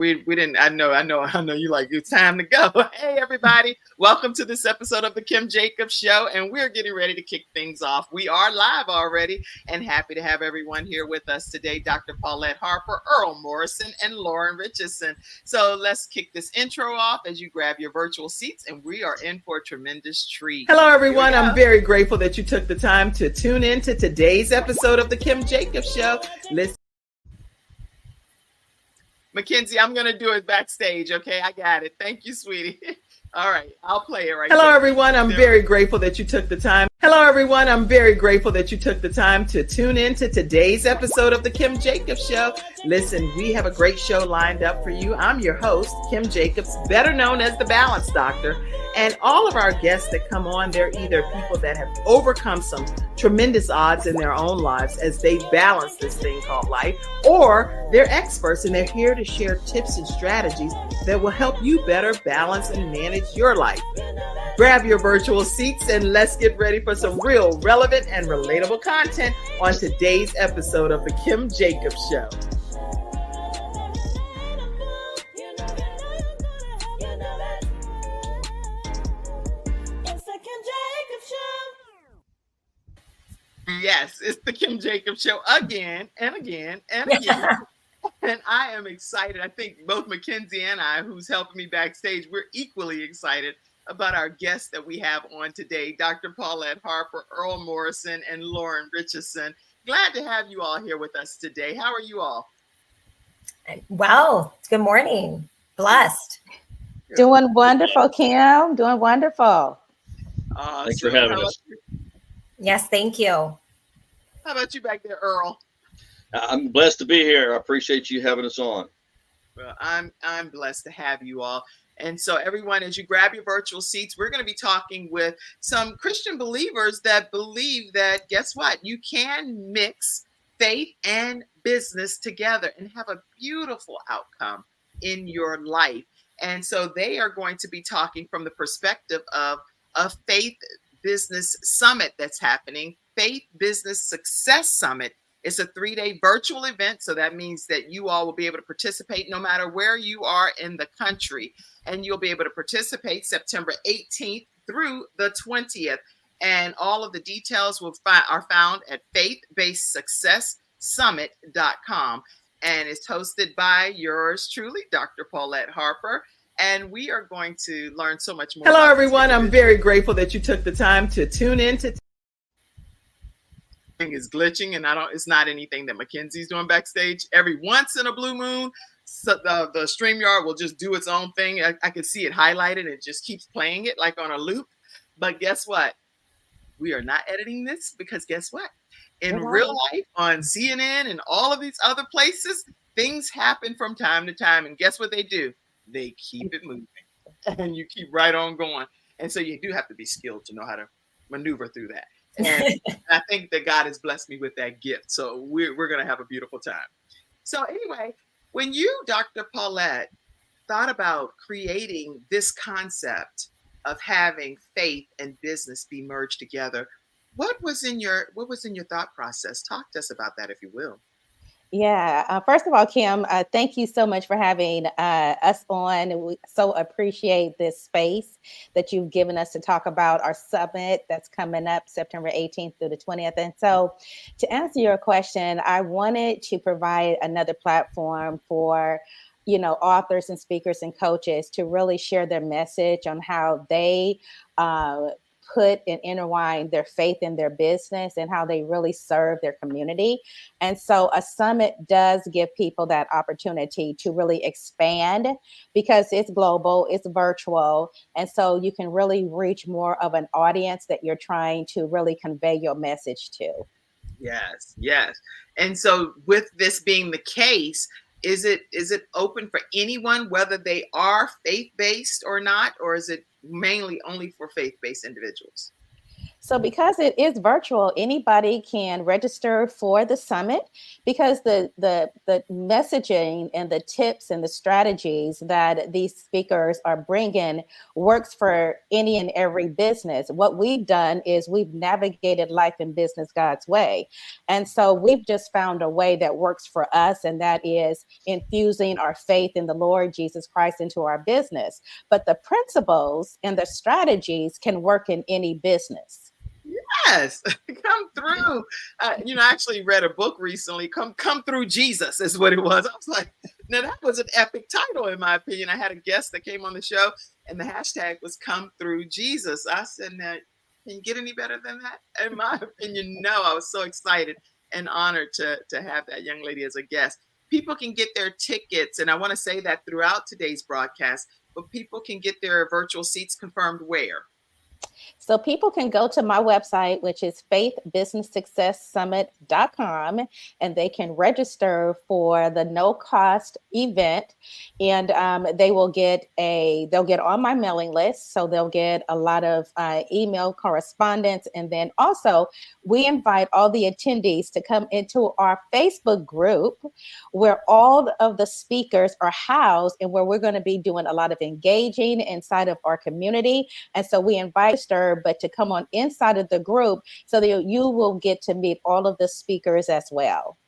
We didn't. I know. You like it's time to go. Hey, everybody! Welcome to this episode of the Kim Jacobs Show, and we're getting ready to kick things off. We are live already, and happy to have everyone here with us today. Dr. Paulette Harper, Earl Morrison, and Lauren Richardson. So let's kick this intro off as you grab your virtual seats, and we are in for a tremendous treat. Hello, everyone. I'm very grateful that you took the time to tune in to today's episode of the Kim Jacobs Show. Mackenzie, I'm going to do it backstage, okay? I got it. Thank you, sweetie. All right, I'll play it right Hello, there. everyone. I'm very grateful that you took the time. Hello, everyone. I'm very grateful that you took the time to tune in to today's episode of the Kim Jacobs Show. Listen, we have a great show lined up for you. I'm your host, Kim Jacobs, better known as the Balance Doctor. And all of our guests that come on, they're either people that have overcome some tremendous odds in their own lives as they balance this thing called life, or they're experts and they're here to share tips and strategies that will help you better balance and manage your life. Grab your virtual seats and let's get ready for some real relevant and relatable content on today's episode of the Kim Jacobs Show. Yes, it's the Kim Jacobs Show again and again and again. And I am excited. I think both Mackenzie and I, who's helping me backstage, we're equally excited about our guests that we have on today, Dr. Paulette Harper, Earl Morrison, and Lauren Richardson. Glad to have you all here with us today. How are you all? Well, good morning. Blessed. Doing wonderful, Kim. Doing wonderful. Thanks for having us. Yes, thank you. How about you back there, Earl? I'm blessed to be here. I appreciate you having us on. Well, I'm blessed to have you all. And so everyone, as you grab your virtual seats, we're going to be talking with some Christian believers that believe that, guess what? You can mix faith and business together and have a beautiful outcome in your life. And so they are going to be talking from the perspective of a faith business summit that's happening, Faith Business Success Summit. It's a 3-day virtual event. So that means that you all will be able to participate no matter where you are in the country. And you'll be able to participate September 18th through the 20th. And all of the details are found at faithbasedsuccesssummit.com. And it's hosted by yours truly, Dr. Paulette Harper. And we are going to learn so much more. Hello, everyone. I'm very grateful that you took the time to tune in to is glitching, and it's not anything that Mackenzie's doing backstage. Every once in a blue moon, so the StreamYard will just do its own thing. I can see it highlighted. It just keeps playing it like on a loop. But guess what? We are not editing this because guess what? In real life, on CNN and all of these other places, things happen from time to time. And guess what they do? They keep it moving. And you keep right on going. And so you do have to be skilled to know how to maneuver through that. And I think that God has blessed me with that gift. So we're going to have a beautiful time. So anyway, when you, Dr. Paulette, thought about creating this concept of having faith and business be merged together, what was in your thought process? Talk to us about that, if you will. Yeah. First of all, Kim, thank you so much for having us on. We so appreciate this space that you've given us to talk about our summit that's coming up September 18th through the 20th. And so to answer your question, I wanted to provide another platform for authors and speakers and coaches to really share their message on how they put and intertwine their faith in their business and how they really serve their community. And so a summit does give people that opportunity to really expand because it's global, it's virtual. And so you can really reach more of an audience that you're trying to really convey your message to. Yes, yes. And so with this being the case, is it open for anyone, whether they are faith-based or not, or is it mainly only for faith-based individuals? So because it is virtual, anybody can register for the summit, because the messaging and the tips and the strategies that these speakers are bringing works for any and every business. What we've done is we've navigated life and business God's way. And so we've just found a way that works for us, and that is infusing our faith in the Lord Jesus Christ into our business. But the principles and the strategies can work in any business. Yes, come through. I actually read a book recently. Come through Jesus is what it was. I was like, now that was an epic title in my opinion. I had a guest that came on the show, and the hashtag was "Come Through Jesus." I said, now, can you get any better than that? In my opinion, no. I was so excited and honored to have that young lady as a guest. People can get their tickets, and I want to say that throughout today's broadcast. But people can get their virtual seats confirmed where? So people can go to my website, which is faithbusinesssuccesssummit.com, and they can register for the no cost event. And they'll get on my mailing list. So they'll get a lot of email correspondence. And then also we invite all the attendees to come into our Facebook group, where all of the speakers are housed, and where we're going to be doing a lot of engaging inside of our community. And so we invite her, but to come on inside of the group so that you will get to meet all of the speakers as well.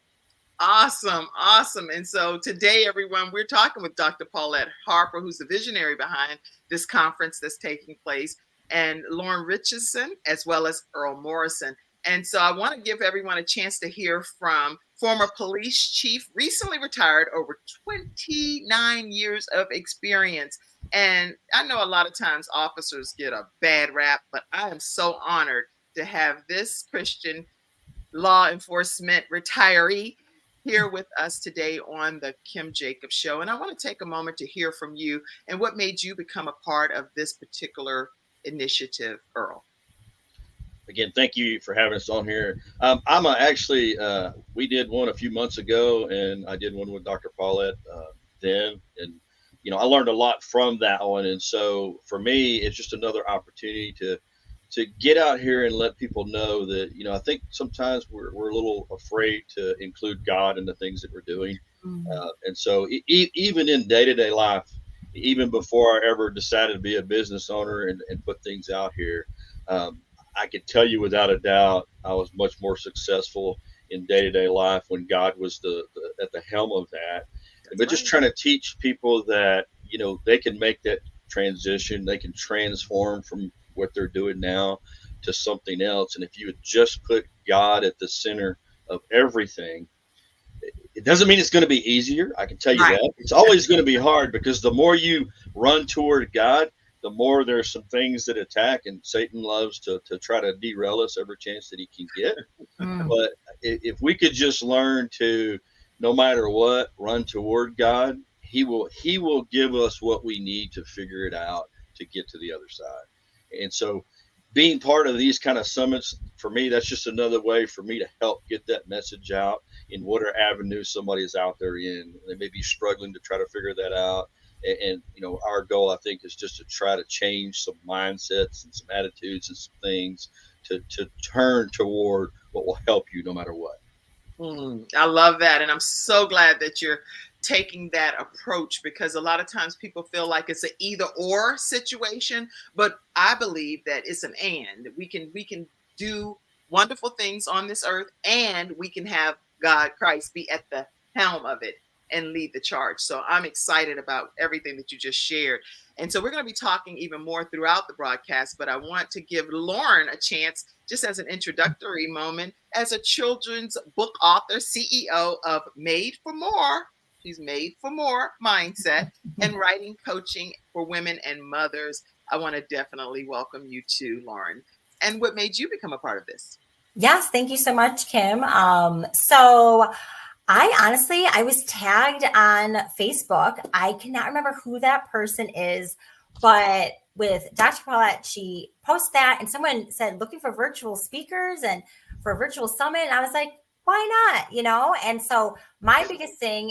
Awesome. Awesome. And so today, everyone, we're talking with Dr. Paulette Harper, who's the visionary behind this conference that's taking place, and Lauren Richardson, as well as Earl Morrison. And so I want to give everyone a chance to hear from former police chief, recently retired, over 29 years of experience. And I know a lot of times officers get a bad rap, but I am so honored to have this Christian law enforcement retiree here with us today on the Kim Jacobs Show. And I want to take a moment to hear from you and what made you become a part of this particular initiative, Earl. Again, thank you for having us on here. We did one a few months ago, and I did one with Dr. Paulette then. And, I learned a lot from that one. And so for me, it's just another opportunity to get out here and let people know that, I think sometimes we're a little afraid to include God in the things that we're doing. And so even in day-to-day life, even before I ever decided to be a business owner and put things out here, I can tell you without a doubt, I was much more successful in day-to-day life when God was at the helm of that. But just trying to teach people that, they can make that transition, they can transform from what they're doing now to something else. And if you would just put God at the center of everything, it doesn't mean it's going to be easier. I can tell you that. It's always going to be hard, because the more you run toward God, the more there's some things that attack, and Satan loves to try to derail us every chance that he can get. But if we could just learn to, no matter what, run toward God, he will give us what we need to figure it out to get to the other side. And so being part of these kind of summits, for me, that's just another way for me to help get that message out in whatever avenue somebody is out there in. They may be struggling to try to figure that out. And our goal, I think, is just to try to change some mindsets and some attitudes and some things to turn toward what will help you no matter what. I love that. And I'm so glad that you're taking that approach, because a lot of times people feel like it's an either or situation, but I believe that it's an and. We can do wonderful things on this earth, and we can have God, Christ, be at the helm of it and lead the charge. So I'm excited about everything that you just shared. And so we're going to be talking even more throughout the broadcast, but I want to give Lauren a chance, just as an introductory moment, as a children's book author, CEO of Made for More. She's Made for More Mindset and writing coaching for women and mothers. I want to definitely welcome you too, Lauren. And what made you become a part of this? Yes, thank you so much, Kim. So I was tagged on Facebook. I cannot remember who that person is, but with Dr. Paulette, she posted that, and someone said looking for virtual speakers and for a virtual summit. And I was like, why not? And so my biggest thing,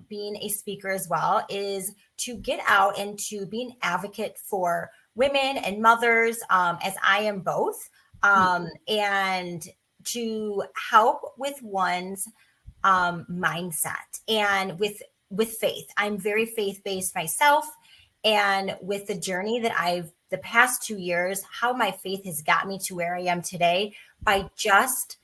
being a speaker as well, is to get out and to be an advocate for women and mothers, as I am both. and to help with one's mindset and with faith. I'm very faith-based myself. And with the journey that the past 2 years, how my faith has got me to where I am today by just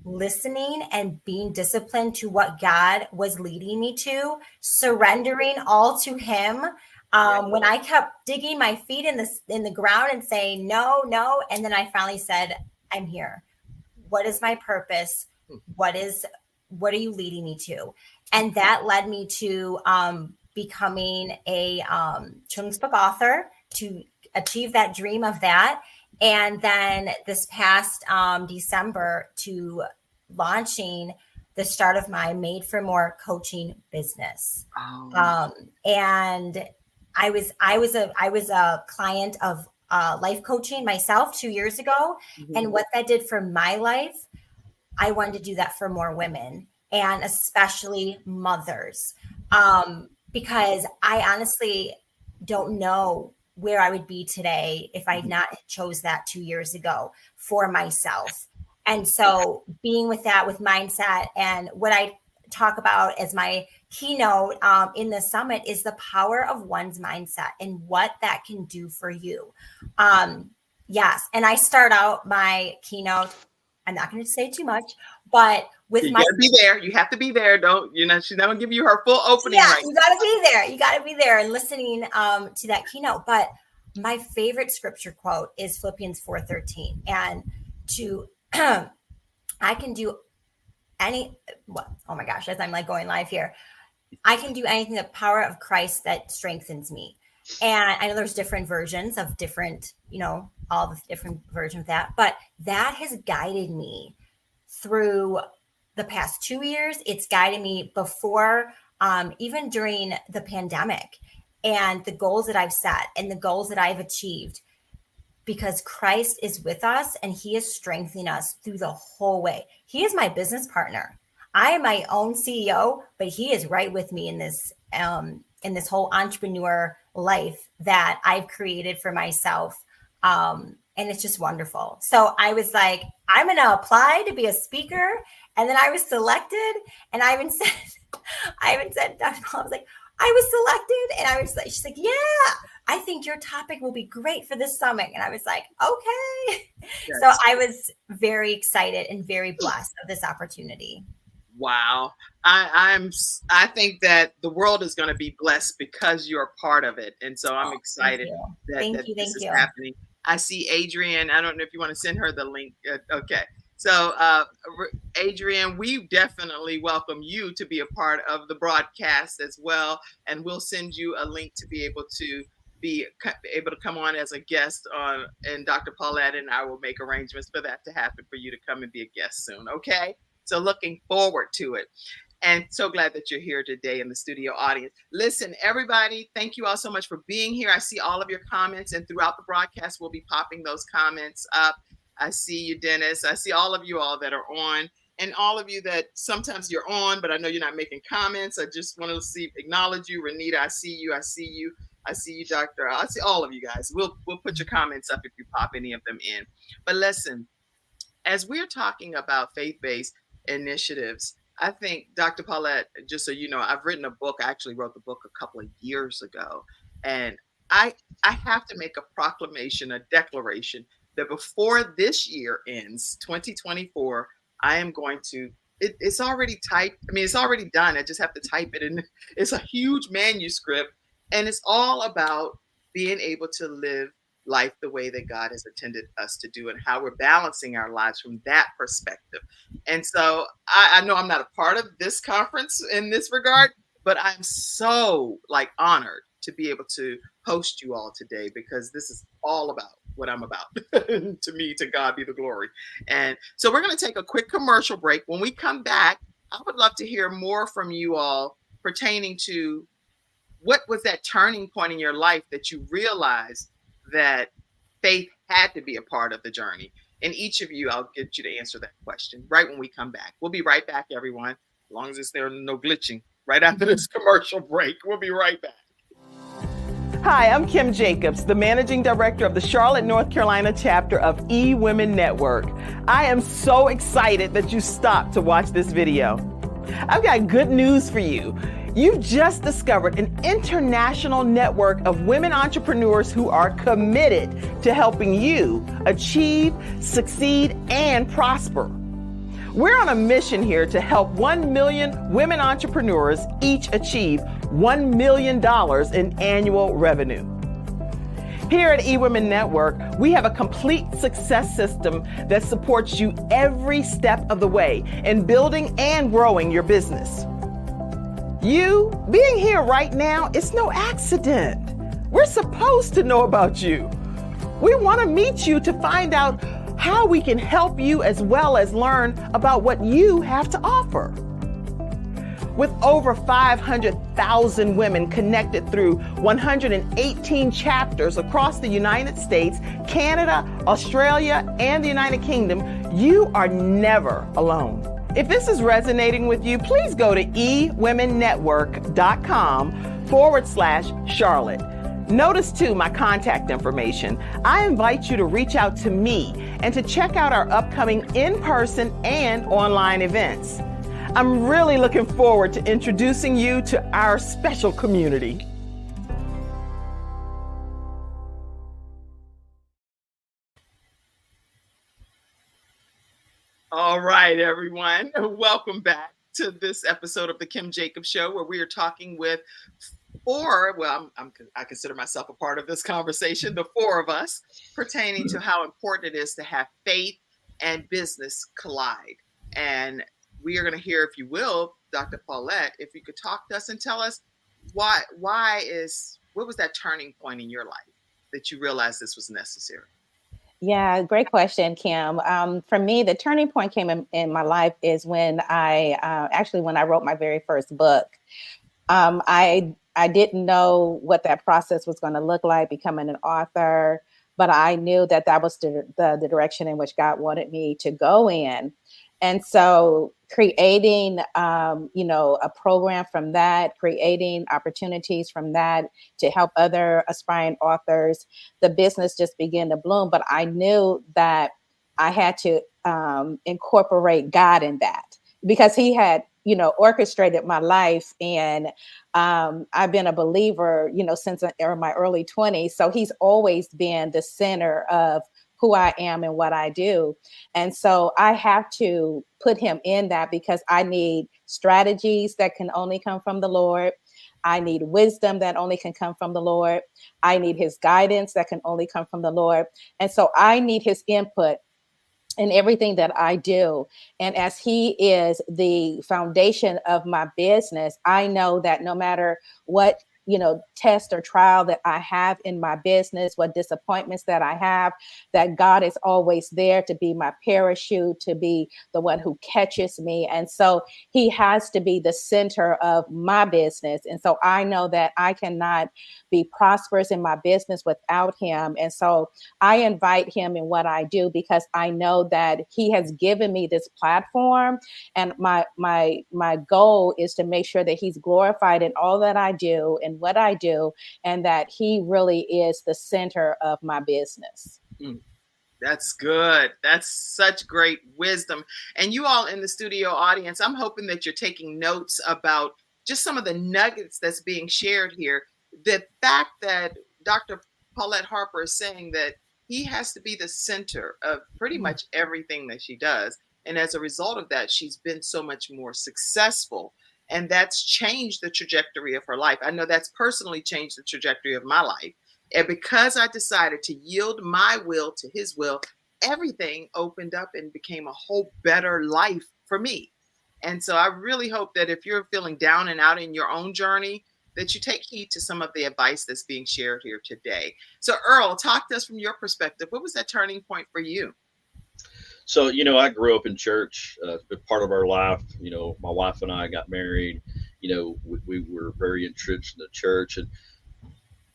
listening and being disciplined to what God was leading me to, surrendering all to Him. When I kept digging my feet in the ground and saying no, no, and then I finally said, "I'm here. What is my purpose? What are you leading me to?" And that led me to becoming a children's book author, to achieve that dream of that. And then this past December, to launching the start of my Made for More coaching business. And I was a client of life coaching myself 2 years ago. And what that did for my life, I wanted to do that for more women, and especially mothers, because I honestly don't know where I would be today if I had not chose that 2 years ago for myself. And so being with that, with mindset, and what I talk about as my keynote in the summit is the power of one's mindset and what that can do for you. Yes. And I start out my keynote, I'm not going to say too much, but with you gotta be there. You have to be there. She's not gonna give you her full opening. Yeah, right you gotta be there. You gotta be there and listening to that keynote. But my favorite scripture quote is Philippians 4:13. And I can do oh my gosh, as I'm like going live here, I can do anything, the power of Christ that strengthens me. And I know there's different versions of different, all the different versions of that, but that has guided me through the past 2 years. It's guided me before, even during the pandemic, and the goals that I've set and the goals that I've achieved, because Christ is with us and He is strengthening us through the whole way. He is my business partner. I am my own CEO, but He is right with me in this whole entrepreneur life that I've created for myself. And it's just wonderful. So I was like, I'm going to apply to be a speaker. And then I was selected, and I even said, Dr. Paul, I was like, I was selected. And I was like, she's like, yeah, I think your topic will be great for this summit. And I was like, okay. Yes. So I was very excited and very blessed of this opportunity. Wow. I think that the world is going to be blessed because you're a part of it. And so I'm excited that this is happening. I see Adrienne. I don't know if you want to send her the link. Okay. So, Adrienne, we definitely welcome you to be a part of the broadcast as well. And we'll send you a link to be able to come on as a guest on, and Dr. Paulette and I will make arrangements for that to happen, for you to come and be a guest soon. Okay. So looking forward to it. And so glad that you're here today in the studio audience. Listen, everybody, thank you all so much for being here. I see all of your comments, and throughout the broadcast, we'll be popping those comments up. I see you, Dennis. I see all of you all that are on, and all of you that sometimes you're on, but I know you're not making comments. I just want to acknowledge you. Renita, I see you. I see you. I see you, Doctor. I see all of you guys. We'll put your comments up if you pop any of them in. But listen, as we're talking about faith-based initiatives, I think, Dr. Paulette, just so you know, I've written a book. I actually wrote the book a couple of years ago. And I have to make a proclamation, a declaration, that before this year ends, 2024, I am going to, it's already typed. I mean, it's already done. I just have to type it in. It's a huge manuscript. And it's all about being able to live life the way that God has intended us to do, and how we're balancing our lives from that perspective. And so I know I'm not a part of this conference in this regard, but I'm so honored to be able to host you all today, because this is all about what I'm about. To me, to God be the glory. And so we're going to take a quick commercial break. When we come back, I would love to hear more from you all pertaining to what was that turning point in your life that you realized that faith had to be a part of the journey. And each of you, I'll get you to answer that question right when we come back. We'll be right back, everyone, as long as there's no glitching right after this commercial break. We'll be right back. Hi, I'm Kim Jacobs, the Managing Director of the Charlotte, North Carolina chapter of eWomen Network. I am so excited that you stopped to watch this video. I've got good news for you. You've just discovered an international network of women entrepreneurs who are committed to helping you achieve, succeed, and prosper. We're on a mission here to help 1 million women entrepreneurs each achieve $1 million in annual revenue. Here at eWomen Network, we have a complete success system that supports you every step of the way in building and growing your business. You being here right now is no accident. We're supposed to know about you. We want to meet you to find out how we can help you as well as learn about what you have to offer. With over 500,000 women connected through 118 chapters across the United States, Canada, Australia, and the United Kingdom, you are never alone. If this is resonating with you, please go to ewomennetwork.com/Charlotte. Notice too my contact information. I invite you to reach out to me and to check out our upcoming in-person and online events. I'm really looking forward to introducing you to our special community. All right, everyone. Welcome back to this episode of the Kim Jacobs Show, where we are talking with I consider myself a part of this conversation, the four of us, pertaining to how important it is to have faith and business collide. And we are going to hear, if you will, Dr. Paulette, if you could talk to us and tell us what was that turning point in your life that you realized this was necessary? Yeah, great question, Kim. For me, the turning point came in my life is when when I wrote my very first book. I didn't know what that process was going to look like, becoming an author, but I knew that was the direction in which God wanted me to go in. And so creating, a program from that, creating opportunities from that to help other aspiring authors, the business just began to bloom. But I knew that I had to incorporate God in that because he had, orchestrated my life. And I've been a believer, since my early 20s. So he's always been the center of who I am and what I do. And so I have to put him in that because I need strategies that can only come from the Lord. I need wisdom that only can come from the Lord. I need his guidance that can only come from the Lord. And so I need his input in everything that I do. And as he is the foundation of my business, I know that no matter what, test or trial that I have in my business, what disappointments that I have, that God is always there to be my parachute, to be the one who catches me. And so he has to be the center of my business. And so I know that I cannot be prosperous in my business without him. And so I invite him in what I do because I know that he has given me this platform. And my goal is to make sure that he's glorified in all that I do and what I do, and that he really is the center of my business. That's good. That's such great wisdom. And you all in the studio audience, I'm hoping that you're taking notes about just some of the nuggets that's being shared here. The fact that Dr. Paulette Harper is saying that he has to be the center of pretty much everything that she does. And as a result of that, she's been so much more successful. And that's changed the trajectory of her life. I know that's personally changed the trajectory of my life. And because I decided to yield my will to his will, everything opened up and became a whole better life for me. And so I really hope that if you're feeling down and out in your own journey, that you take heed to some of the advice that's being shared here today. So Earl, talk to us from your perspective. What was that turning point for you? So, I grew up in church. It's been part of our life. My wife and I got married. We were very entrenched in the church. And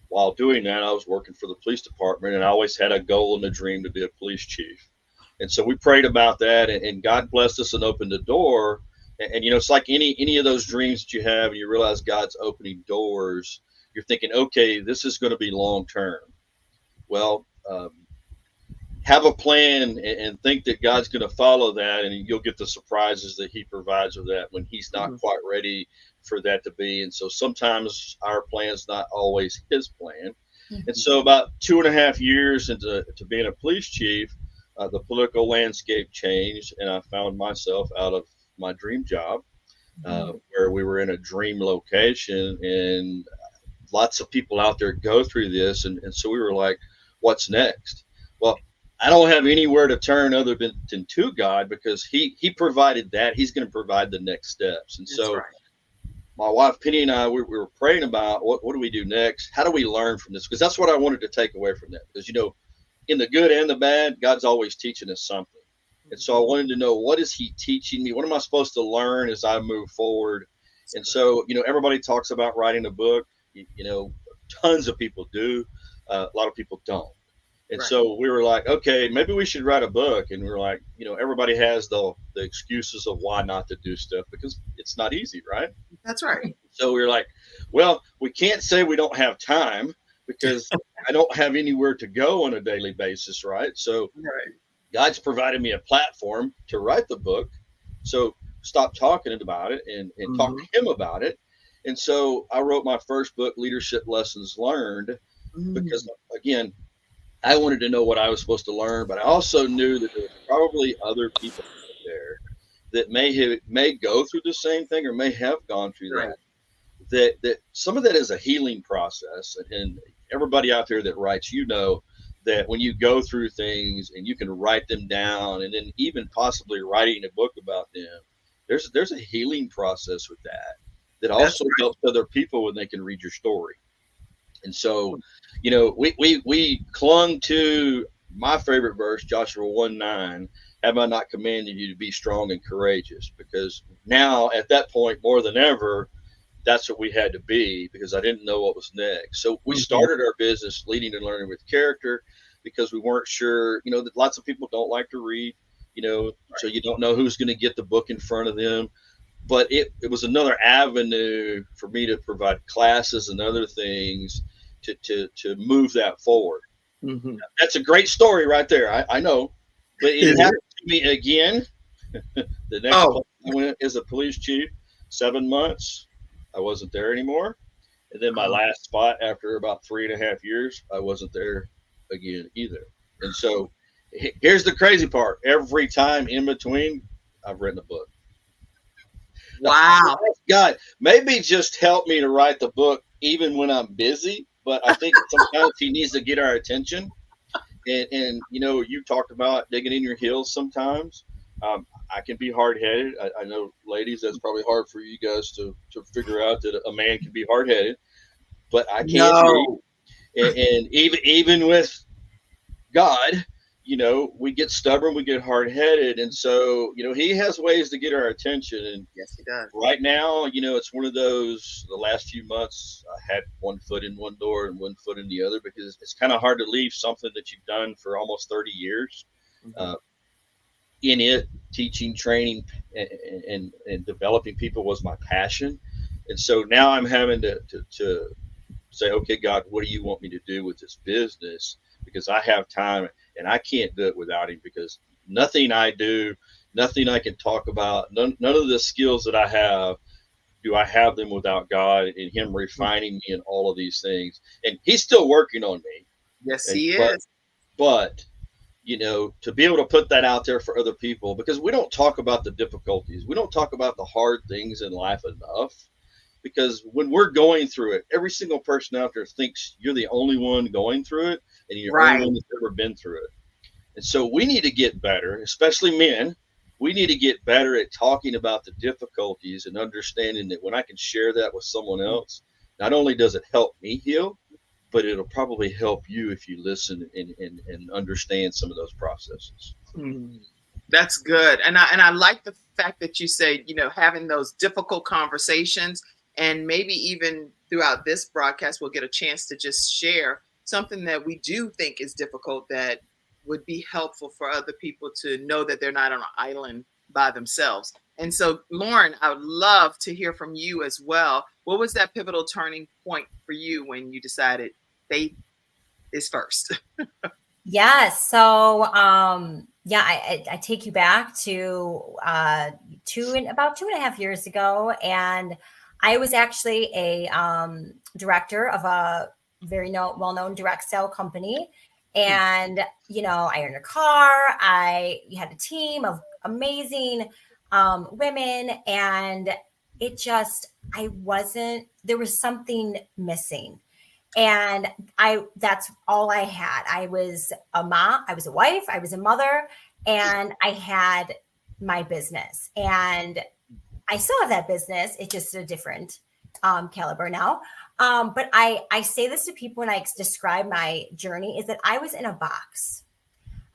while doing that, I was working for the police department, and I always had a goal and a dream to be a police chief. And so we prayed about that, and God blessed us and opened the door. And it's like any of those dreams that you have, and you realize God's opening doors. you're thinking, okay, this is going to be long term. Well, have a plan and think that God's going to follow that, and you'll get the surprises that He provides with that when He's not quite ready for that to be. And so sometimes our plan's not always His plan. And so about 2.5 years into being a police chief, the political landscape changed, and I found myself out of my dream job, where we were in a dream location, and lots of people out there go through this. And so we were like, what's next? Well, I don't have anywhere to turn other than to God, because he provided that. He's going to provide the next steps. And That's so right. my wife, Penny, and I, we were praying about what do we do next? How do we learn from this? Because that's what I wanted to take away from that. Because, in the good and the bad, God's always teaching us something. And so I wanted to know, what is He teaching me? What am I supposed to learn as I move forward? And so, everybody talks about writing a book. Tons of people do. A lot of people don't. And so we were like, okay, maybe we should write a book. And we were like, everybody has the excuses of why not to do stuff, because it's not easy, right? That's right. So we were like, well, we can't say we don't have time, because I don't have anywhere to go on a daily basis, right? So God's provided me a platform to write the book. So stop talking about it and talk to Him about it. And so I wrote my first book, Leadership Lessons Learned, because, again, I wanted to know what I was supposed to learn, but I also knew that there was probably other people out there that may go through the same thing, or may have gone through that some of that is a healing process. And everybody out there that writes, that when you go through things and you can write them down, and then even possibly writing a book about them, there's a healing process with that also helps other people when they can read your story. And so, we clung to my favorite verse, Joshua 1:9, have I not commanded you to be strong and courageous? Because now at that point, more than ever, that's what we had to be, because I didn't know what was next. So we started our business, Leading and Learning with Character, because we weren't sure, that lots of people don't like to read, so you don't know who's going to get the book in front of them. But it was another avenue for me to provide classes and other things to move that forward. That's a great story right there. I know, but it happened to me again. The next place I went as a police chief, 7 months, I wasn't there anymore. And then my last spot, after about 3.5 years, I wasn't there again either. And so here's the crazy part. Every time in between, I've written a book. Wow. God, maybe just help me to write the book even when I'm busy. But I think sometimes He needs to get our attention. And you talked about digging in your heels sometimes. I can be hard-headed. I know, ladies, that's probably hard for you guys to figure out, that a man can be hard-headed. But I can't be. And even with God, we get stubborn, we get hard-headed. And so, He has ways to get our attention. And yes, He does. Right now, it's one of those, the last few months, I had one foot in one door and one foot in the other, because it's kind of hard to leave something that you've done for almost 30 years. In it, teaching, training, and developing people was my passion. And so now I'm having to say, okay, God, what do you want me to do with this business? Because I have time, and I can't do it without Him, because nothing I do, nothing I can talk about, none of the skills that I have them without God and Him refining me in all of these things. And He's still working on me. Yes, He is. But to be able to put that out there for other people, because we don't talk about the difficulties. We don't talk about the hard things in life enough, because when we're going through it, every single person out there thinks you're the only one going through it, and you're the only one that's ever been through it. And so we need to get better, especially men. We need to get better at talking about the difficulties and understanding that when I can share that with someone else, not only does it help me heal, but it'll probably help you if you listen and understand some of those processes. That's good. And I like the fact that you say, having those difficult conversations, and maybe even throughout this broadcast, we'll get a chance to just share something that we do think is difficult that would be helpful for other people to know that they're not on an island by themselves. And so, Lauren, I would love to hear from you as well. What was that pivotal turning point for you when you decided faith is first? Yes. So, yeah, I take you back to about 2.5 years ago, and I was actually a director of a very well-known direct sale company, and I owned a car. I had a team of amazing women, and there was something missing. And that's all I had. I was a mom, I was a wife, I was a mother, and I had my business. And I still have that business. It's just a different caliber now. But I say this to people when I describe my journey, is that I was in a box.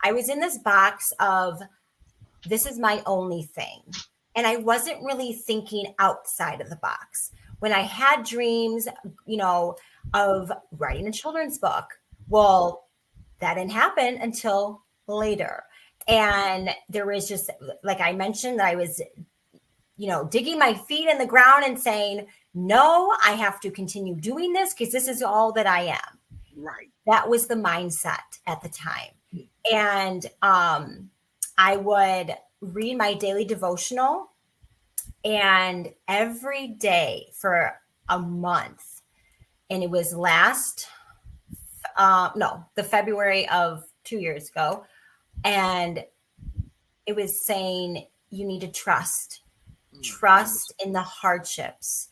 I was in this box of, this is my only thing. And I wasn't really thinking outside of the box. When I had dreams, of writing a children's book, well, that didn't happen until later. And there was just, like I mentioned, that I was, digging my feet in the ground and saying, no, I have to continue doing this because this is all that I am. Right. That was the mindset at the time. And I would read my daily devotional, and every day for a month, and it was the February of 2 years ago, and it was saying, you need to trust in the hardships.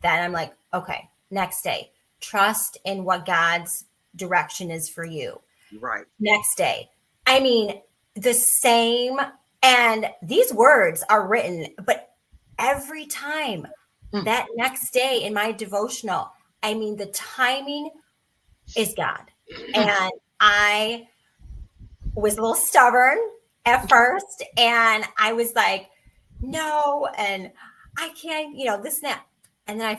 Then I'm like, okay, next day, trust in what God's direction is for you. Right. Next day. I mean, the same, and these words are written, but every time that next day in my devotional, I mean, the timing is God. And I was a little stubborn at first, and I was like, no, and I can't, this and that. And then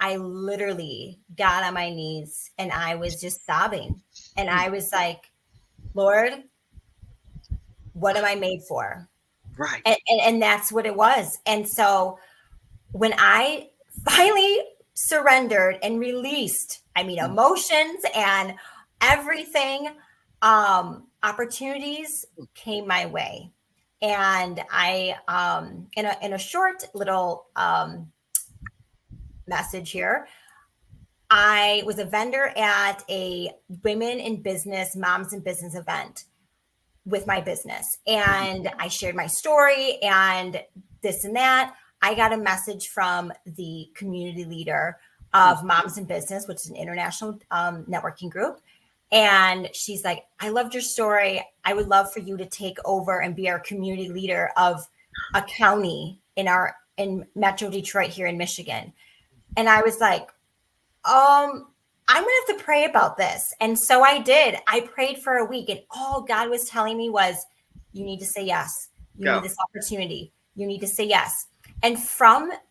I literally got on my knees, and I was just sobbing. And I was like, Lord, what am I made for? Right. And that's what it was. And so when I finally surrendered and released, emotions and everything, opportunities came my way. And I, in a short little message here, I was a vendor at a women in business, moms in business event with my business. And I shared my story and this and that. I got a message from the community leader of Moms in Business, which is an international networking group. And she's like, I loved your story. I would love for you to take over and be our community leader of a county in Metro Detroit here in Michigan. And I was like, I'm going to have to pray about this. And so I did. I prayed for a week, and all God was telling me was, you need to say yes. You need this opportunity. You need to say yes. And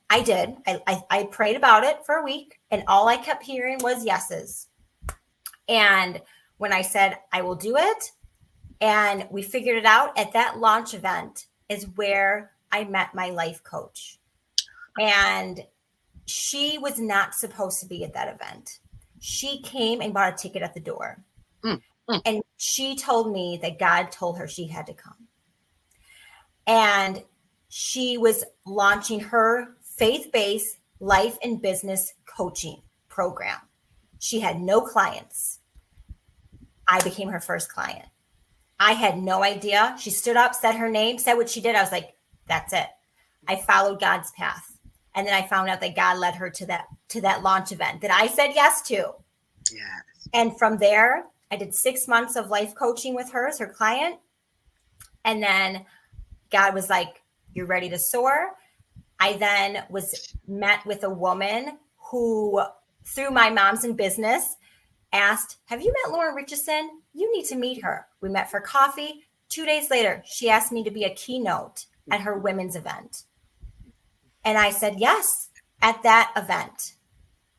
I did. I prayed about it for a week, and all I kept hearing was yeses. And when I said, I will do it, and we figured it out at that launch event is where I met my life coach. And she was not supposed to be at that event. She came and bought a ticket at the door. And she told me that God told her she had to come. And she was launching her faith-based life and business coaching program. She had no clients. I became her first client. I had no idea. She stood up, said her name, said what she did. I was like, that's it. I followed God's path. And then I found out that God led her to that launch event that I said yes to. Yes. And from there, I did 6 months of life coaching with her as her client. And then God was like, you're ready to soar. I then was met with a woman who, through my Moms in Business, asked, have you met Lauren Richardson? You need to meet her. We met for coffee. 2 days later, she asked me to be a keynote at her women's event. And I said, yes. At that event,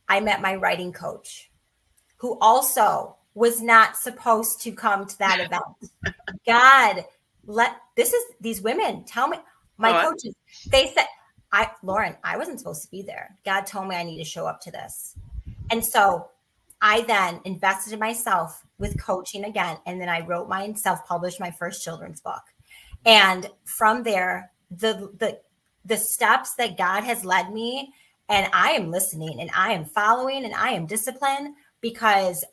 I met my writing coach, who also was not supposed to come to that event. God, these women tell me, My coaches, they said, Lauren, I wasn't supposed to be there. God told me I need to show up to this. And so I then invested in myself with coaching again. And then I wrote self-published my first children's book. And from there, the steps that God has led me, and I am listening and I am following and I am disciplined, because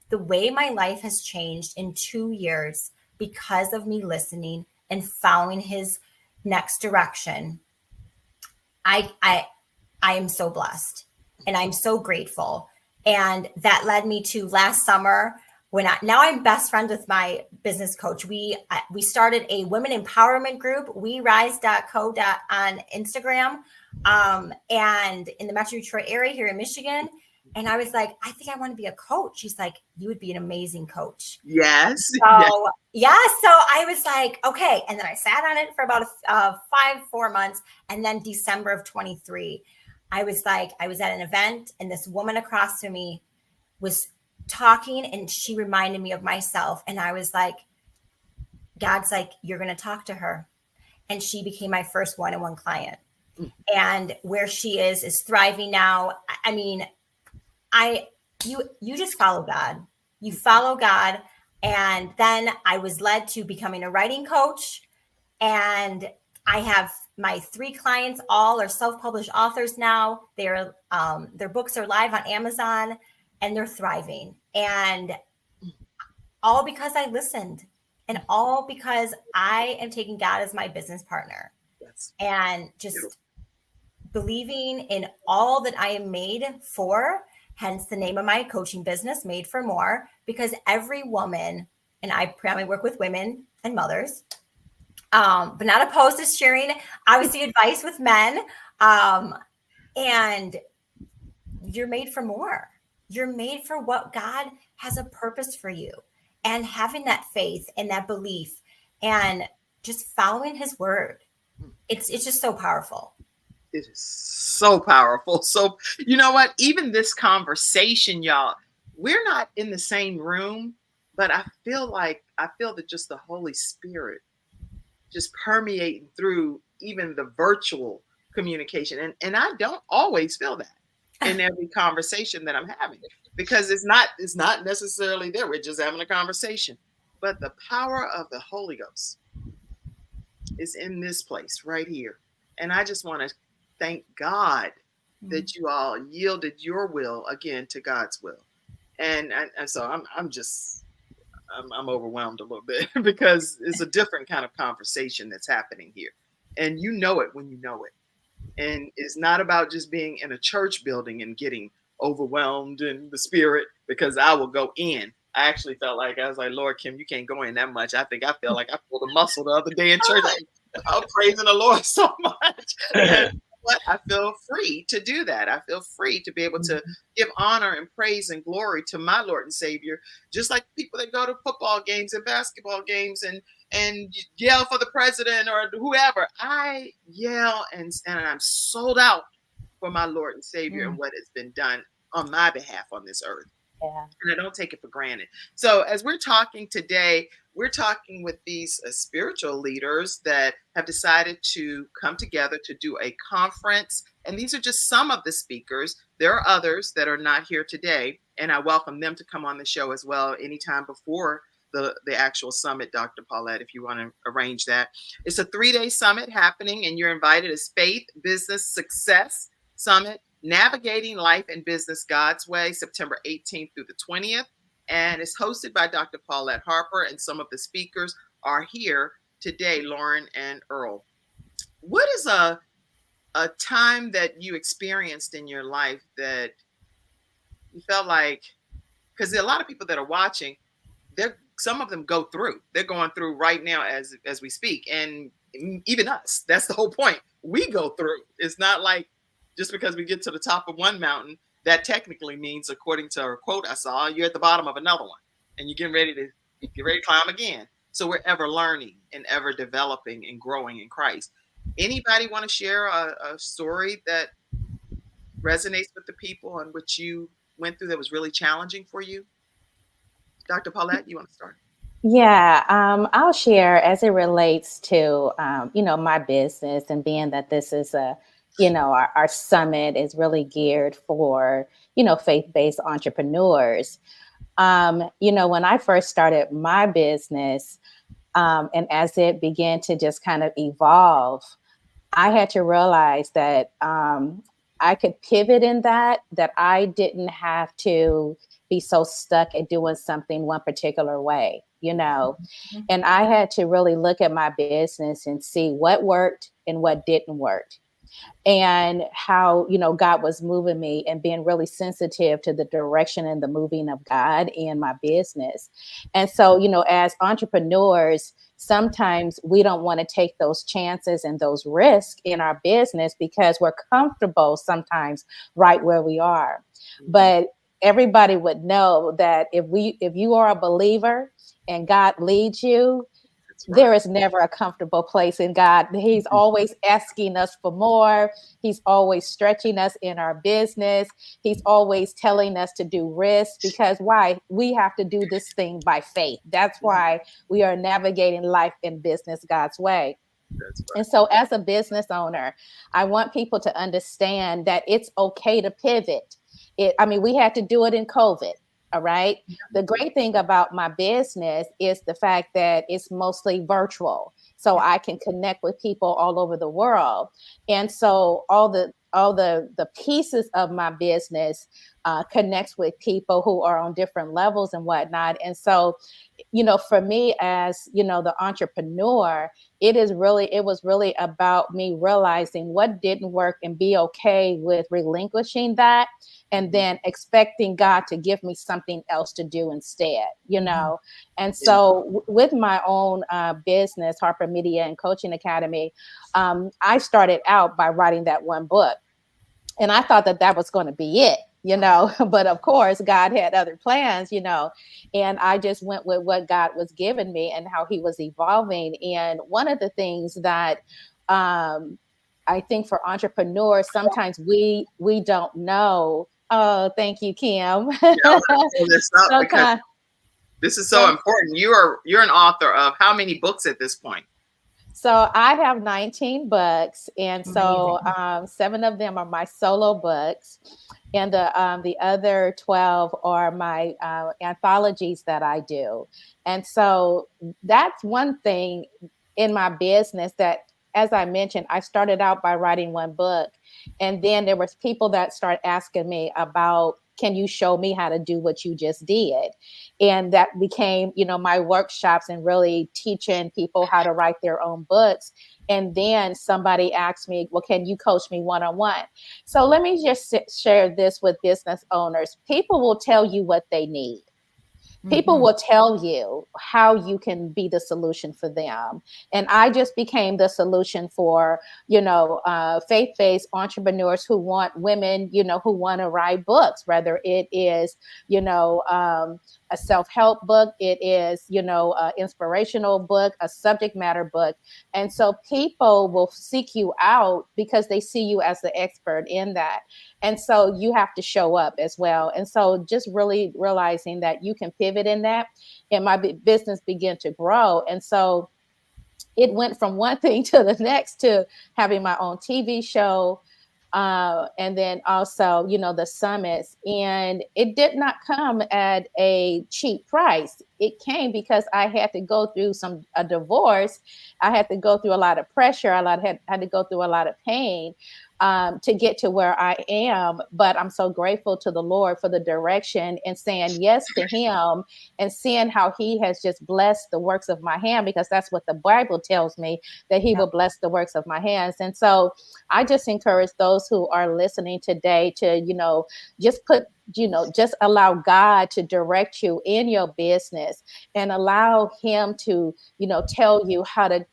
the way my life has changed in 2 years because of me listening and following his next direction. I am so blessed and I'm so grateful. And that led me to last summer when now I'm best friends with my business coach. We started a women empowerment group, werise.co on Instagram, and in the Metro Detroit area here in Michigan. And I was like, I think I want to be a coach. She's like, you would be an amazing coach. Yes. So yeah. So I was like, okay. And then I sat on it for about 4 months. And then December of 23, I was at an event and this woman across from me was talking and she reminded me of myself. And I was like, God's like, you're going to talk to her. And she became my first one-on-one client. And where she is thriving now. I mean, you just follow God. You follow God. And then I was led to becoming a writing coach. And I have my 3 clients, all are self-published authors now. Their books are live on Amazon and they're thriving. And all because I listened, and all because I am taking God as my business partner. Yes. And just believing in all that I am made for, hence the name of my coaching business, Made for More, because every woman, and I primarily work with women and mothers, but not opposed to sharing, obviously, advice with men. And you're made for more. You're made for what God has a purpose for you. And having that faith and that belief and just following his word, it's just so powerful. It is so powerful. So, you know what? Even this conversation, y'all, we're not in the same room, but I feel that just the Holy Spirit just permeating through even the virtual communication. And I don't always feel that in every conversation that I'm having, because it's not necessarily there. We're just having a conversation. But the power of the Holy Ghost is in this place right here. And I just want to thank God that you all yielded your will again to God's will. And so I'm overwhelmed a little bit because it's a different kind of conversation that's happening here. And you know it when you know it. And it's not about just being in a church building and getting overwhelmed in the spirit, because I will go in. I actually felt like, I was like, Lord, Kim, you can't go in that much. I think I felt like I pulled a muscle the other day in church. I was praising the Lord so much. But I feel free to do that. I feel free to be able to give honor and praise and glory to my Lord and Savior, just like people that go to football games and basketball games and yell for the president or whoever. I yell and I'm sold out for my Lord and Savior and what has been done on my behalf on this earth. Yeah. And I don't take it for granted. So as we're talking today, we're talking with these spiritual leaders that have decided to come together to do a conference. And these are just some of the speakers. There are others that are not here today. And I welcome them to come on the show as well anytime before the actual summit, Dr. Paulette, if you want to arrange that. It's a 3-day summit happening, and you're invited as Faith, Business, Success Summit, Navigating Life and Business God's Way, September 18th through the 20th. And it's hosted by Dr. Paulette Harper, and some of the speakers are here today, Lauren and Earl. What is a time that you experienced in your life that you felt like, because there are a lot of people that are watching, some of them go through. They're going through right now as we speak. And even us, that's the whole point. We go through. It's not like just because we get to the top of one mountain, that technically means, according to a quote I saw, you're at the bottom of another one and you're getting ready to climb again. So we're ever learning and ever developing and growing in Christ. Anybody want to share a story that resonates with the people and what you went through that was really challenging for you? Dr. Paulette, you want to start? Yeah, I'll share as it relates to my business, and being that this is our summit is really geared for faith-based entrepreneurs. When I first started my business, and as it began to just kind of evolve, I had to realize that I could pivot in that I didn't have to be so stuck at doing something one particular way. Mhm. And I had to really look at my business and see what worked and what didn't work, and how God was moving me, and being really sensitive to the direction and the moving of God in my business. And so as entrepreneurs, sometimes we don't want to take those chances and those risks in our business because we're comfortable sometimes right where we are. Mhm. But everybody would know that if you are a believer and God leads you, That's there right. is never a comfortable place in God. He's always asking us for more. He's always stretching us in our business. He's always telling us to do risk, because why? We have to do this thing by faith. That's why we are navigating life and business God's way. That's And right. so, as a business owner, I want people to understand that it's okay to pivot. We had to do it in COVID. All right. The great thing about my business is the fact that it's mostly virtual. So I can connect with people all over the world. And so all the pieces of my business connects with people who are on different levels and whatnot. And so, for me as, the entrepreneur, it was really about me realizing what didn't work and be okay with relinquishing that, and Mhm. then expecting God to give me something else to do instead. And And so with my own business, Harper Media and Coaching Academy, I started out by writing that one book, and I thought that that was going to be it. But of course, God had other plans. And I just went with what God was giving me and how He was evolving. And one of the things that um, I think for entrepreneurs, sometimes we don't know. Oh, thank you, Kim. yeah, I want to pull this up because Sometimes, this is so some important. You're an author of how many books at this point? So I have 19 books, and so Amazing. 7 of them are my solo books, and the other 12 are my anthologies that I do. And so that's one thing in my business that, as I mentioned, I started out by writing one book, and then there was people that start asking me about, can you show me how to do what you just did? And that became my workshops, and really teaching people how to write their own books. And then somebody asked me, well, can you coach me one-on-one? So let me just share this with business owners. People will tell you what they need. People Mhm. will tell you how you can be the solution for them. And I just became the solution for faith-based entrepreneurs who want women, who want to write books, whether it is a self-help book, it is an inspirational book, a subject matter book. And so people will seek you out because they see you as the expert in that. And so you have to show up as well. And so just really realizing that you can pivot in that, and my business began to grow. And so it went from one thing to the next, to having my own TV show. And then also, the summits. And it did not come at a cheap price. It came because I had to go through a divorce. I had to go through a lot of pressure. Had to go through a lot of pain to get to where I am. But I'm so grateful to the Lord for the direction, and saying yes to Him, and seeing how He has just blessed the works of my hand, because that's what the Bible tells me, that He Yep. will bless the works of my hands. And so I just encourage those who are listening today to, just just allow God to direct you in your business, and allow Him to, tell you how to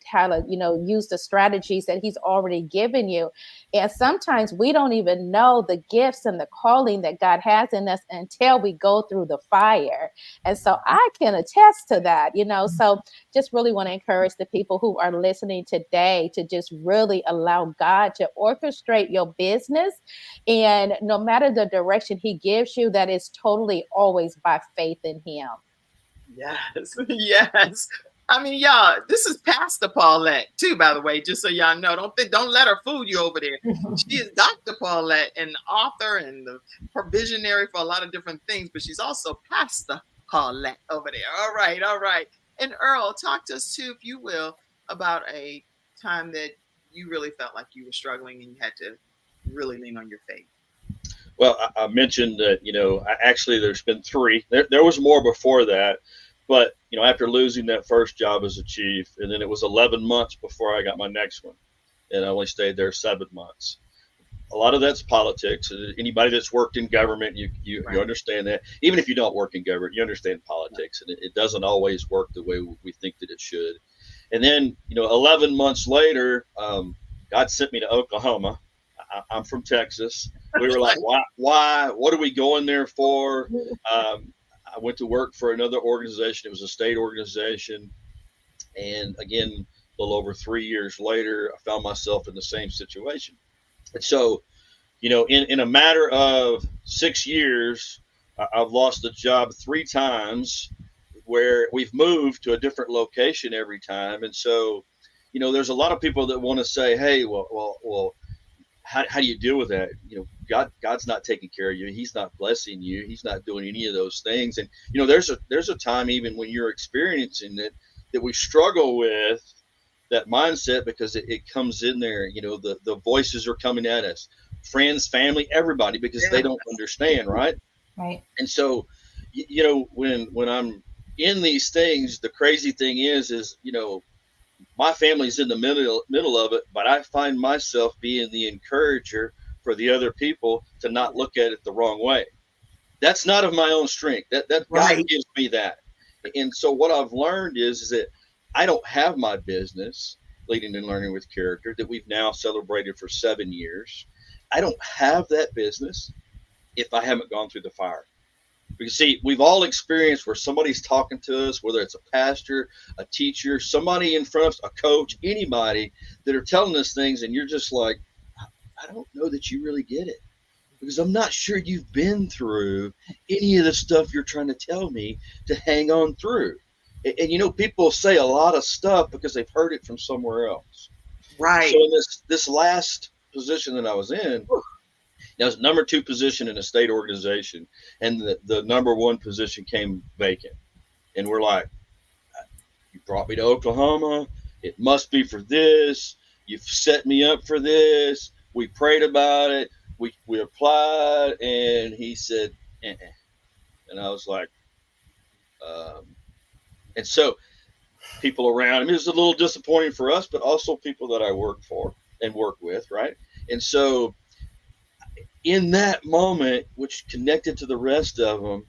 use the strategies that He's already given you. And sometimes we don't even know the gifts and the calling that God has in us until we go through the fire. And so I can attest to that. So just really want to encourage the people who are listening today to just really allow God to orchestrate your business. And no matter the direction He gives you, that is totally always by faith in Him. Yes, yes. I mean, y'all, this is Pastor Paulette too, by the way, just so y'all know. Don't let her fool you over there. She is Dr. Paulette, an author and the visionary for a lot of different things, but she's also Pastor Paulette over there. All right, all right. And Earl, talk to us too, if you will, about a time that you really felt like you were struggling and you had to really lean on your faith. Well, I mentioned that, actually there's been three. There was more before that, but, after losing that first job as a chief, and then it was 11 months before I got my next one, and I only stayed there 7 months. A lot of that's politics. Anybody that's worked in government, you understand that. Even if you don't work in government, you understand politics, and it doesn't always work the way we think that it should. And then, 11 months later, God sent me to Oklahoma. I'm from Texas. We were like, why? What are we going there for? I went to work for another organization. It was a state organization. And again, a little over 3 years later, I found myself in the same situation. And so, in a matter of 6 years, I've lost a job 3 times where we've moved to a different location every time. And so, there's a lot of people that want to say, hey, well, how do you deal with that? God's not taking care of you. He's not blessing you. He's not doing any of those things. And, there's a time even when you're experiencing it that we struggle with that mindset because it comes in there. The voices are coming at us, friends, family, everybody, because they don't understand. Right. Right. And so, when I'm in these things, the crazy thing is, my family's in the middle of it, but I find myself being the encourager for the other people to not look at it the wrong way. That's not of my own strength. That Right. God gives me that. And so what I've learned is that I don't have my business, Leading and Learning with Character, that we've now celebrated for 7 years. I don't have that business if I haven't gone through the fire. Because see, we've all experienced where somebody's talking to us, whether it's a pastor, a teacher, somebody in front of us, a coach, anybody that are telling us things, and you're just like, I don't know that you really get it. Because I'm not sure you've been through any of the stuff you're trying to tell me to hang on through. And people say a lot of stuff because they've heard it from somewhere else. Right. So in this last position that I was in, that was number 2 position in a state organization, and the number 1 position came vacant. And we're like, you brought me to Oklahoma. It must be for this. You've set me up for this. We prayed about it. We applied, and he said, and I was like, and so people around him, it was a little disappointing for us, but also people that I work for and work with, right? And so in that moment, which connected to the rest of them,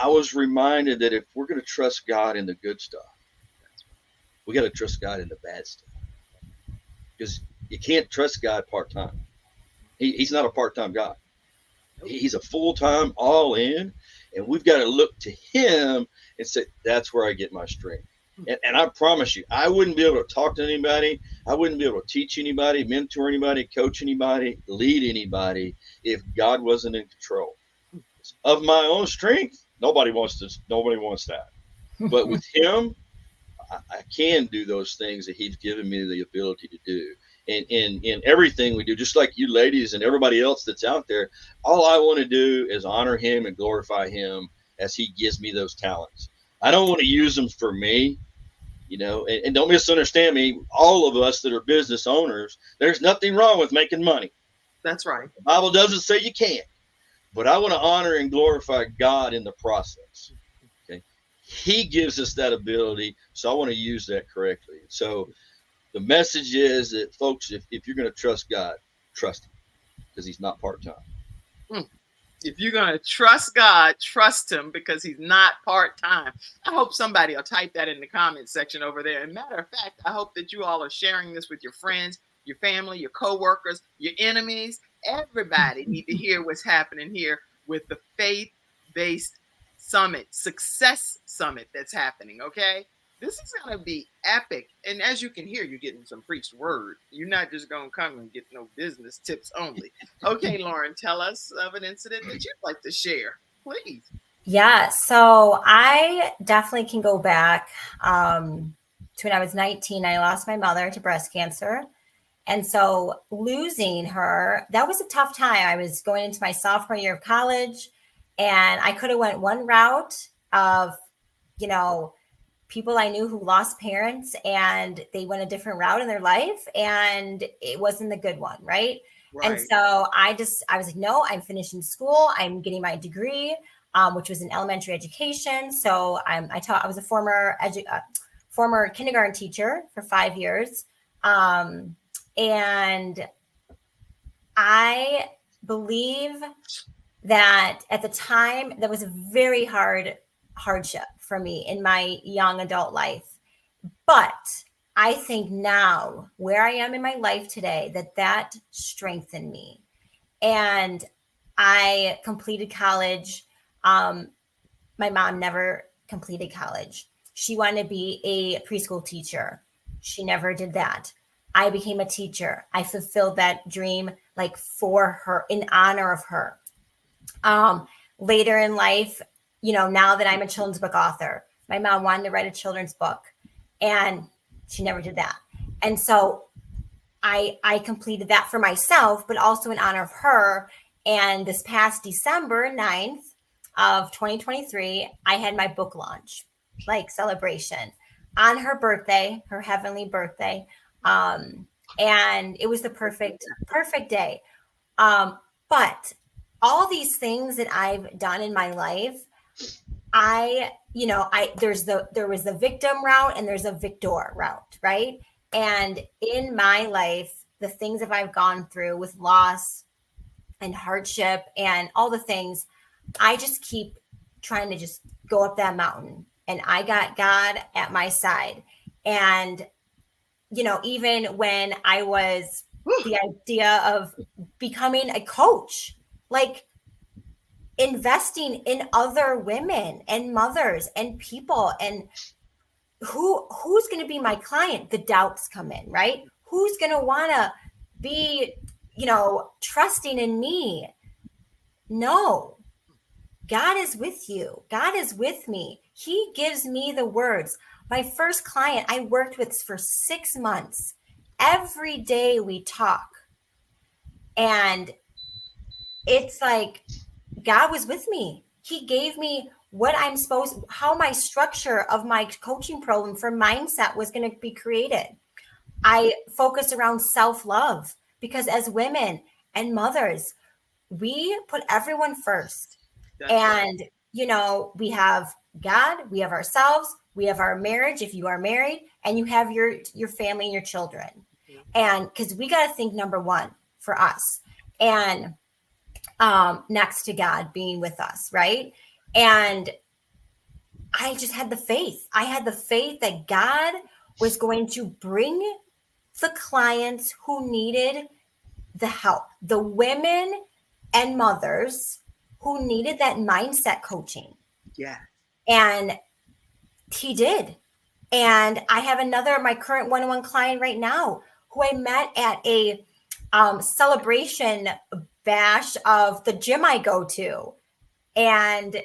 I was reminded that if we're going to trust God in the good stuff, we got to trust God in the bad stuff, because you can't trust God part-time. He's not a part-time God. He's a full-time, all in, and we've got to look to him and say, that's where I get my strength. And I promise you, I wouldn't be able to talk to anybody. I wouldn't be able to teach anybody, mentor anybody, coach anybody, lead anybody if God wasn't in control. Of my own strength, nobody wants that. But with him, I can do those things that he's given me the ability to do. And in everything we do, just like you ladies and everybody else that's out there, all I want to do is honor him and glorify him as he gives me those talents. I don't want to use them for me. And don't misunderstand me. All of us that are business owners, there's nothing wrong with making money. That's right. The Bible doesn't say you can't, but I want to honor and glorify God in the process. Okay. He gives us that ability. So I want to use that correctly. So the message is that, folks, if you're going to trust God, trust him, because he's not part-time. If you're going to trust God, trust him, because he's not part-time. I hope somebody will type that in the comment section over there. And matter of fact, I hope that you all are sharing this with your friends, your family, your coworkers, your enemies. Everybody need to hear what's happening here with the faith-based summit, success summit that's happening, okay? This is going to be epic. And as you can hear, you're getting some preached word. You're not just going to come and get no business tips only. Okay, Lauren, tell us of an incident that you'd like to share, please. Yeah, so I definitely can go back to when I was 19. I lost my mother to breast cancer. And so losing her, that was a tough time. I was going into my sophomore year of college, and I could have went one route of, you know, people I knew who lost parents and they went a different route in their life, and it wasn't the good one, right? And Right. so I was like, no, I'm finishing school. I'm getting my degree, which was in elementary education. So I was a former kindergarten teacher for 5 years. And I believe that at the time that was a very hardship for me in my young adult life. But I think now where I am in my life today, that strengthened me. And I completed college. My mom never completed college. She wanted to be a preschool teacher. She never did that. I became a teacher. I fulfilled that dream like for her, in honor of her. Later in life, now that I'm a children's book author, my mom wanted to write a children's book, and she never did that. And so I completed that for myself, but also in honor of her. And this past December 9th of 2023, I had my book launch, like celebration on her birthday, her heavenly birthday. And it was the perfect day. But all these things that I've done in my life, there was the victim route and there's a victor route, right? And in my life, the things that I've gone through with loss and hardship and all the things, I just keep trying to just go up that mountain. And I got God at my side. And, even when I was the idea of becoming a coach, like investing in other women and mothers and people, and who's going to be my client, the doubts come in, right? Who's going to want to be trusting in me? No, God is with you. God is with me. He gives me the words. My first client I worked with for 6 months, every day we talk, and it's like God was with me. He gave me how my structure of my coaching program for mindset was going to be created. I focus around self-love because as women and mothers, we put everyone first. That's right. And, we have God, we have ourselves, we have our marriage, if you are married, and you have your family and your children. And because we got to think number one for us. And next to God being with us, right? And I just had the faith. I had the faith that God was going to bring the clients who needed the help, the women and mothers who needed that mindset coaching. Yeah. And he did. And I have my current one-on-one client right now who I met at a celebration bash of the gym I go to. And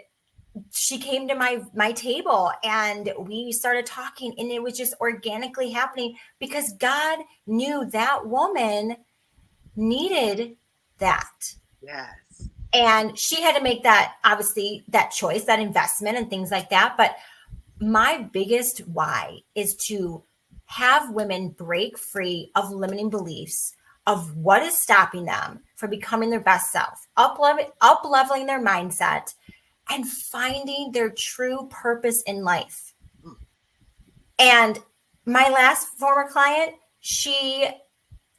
she came to my table and we started talking, and it was just organically happening because God knew that woman needed that. Yes. And she had to make that, obviously, that choice, that investment and things like that. But my biggest why is to have women break free of limiting beliefs of what is stopping them from becoming their best self, up-leveling their mindset, and finding their true purpose in life. And my last former client, she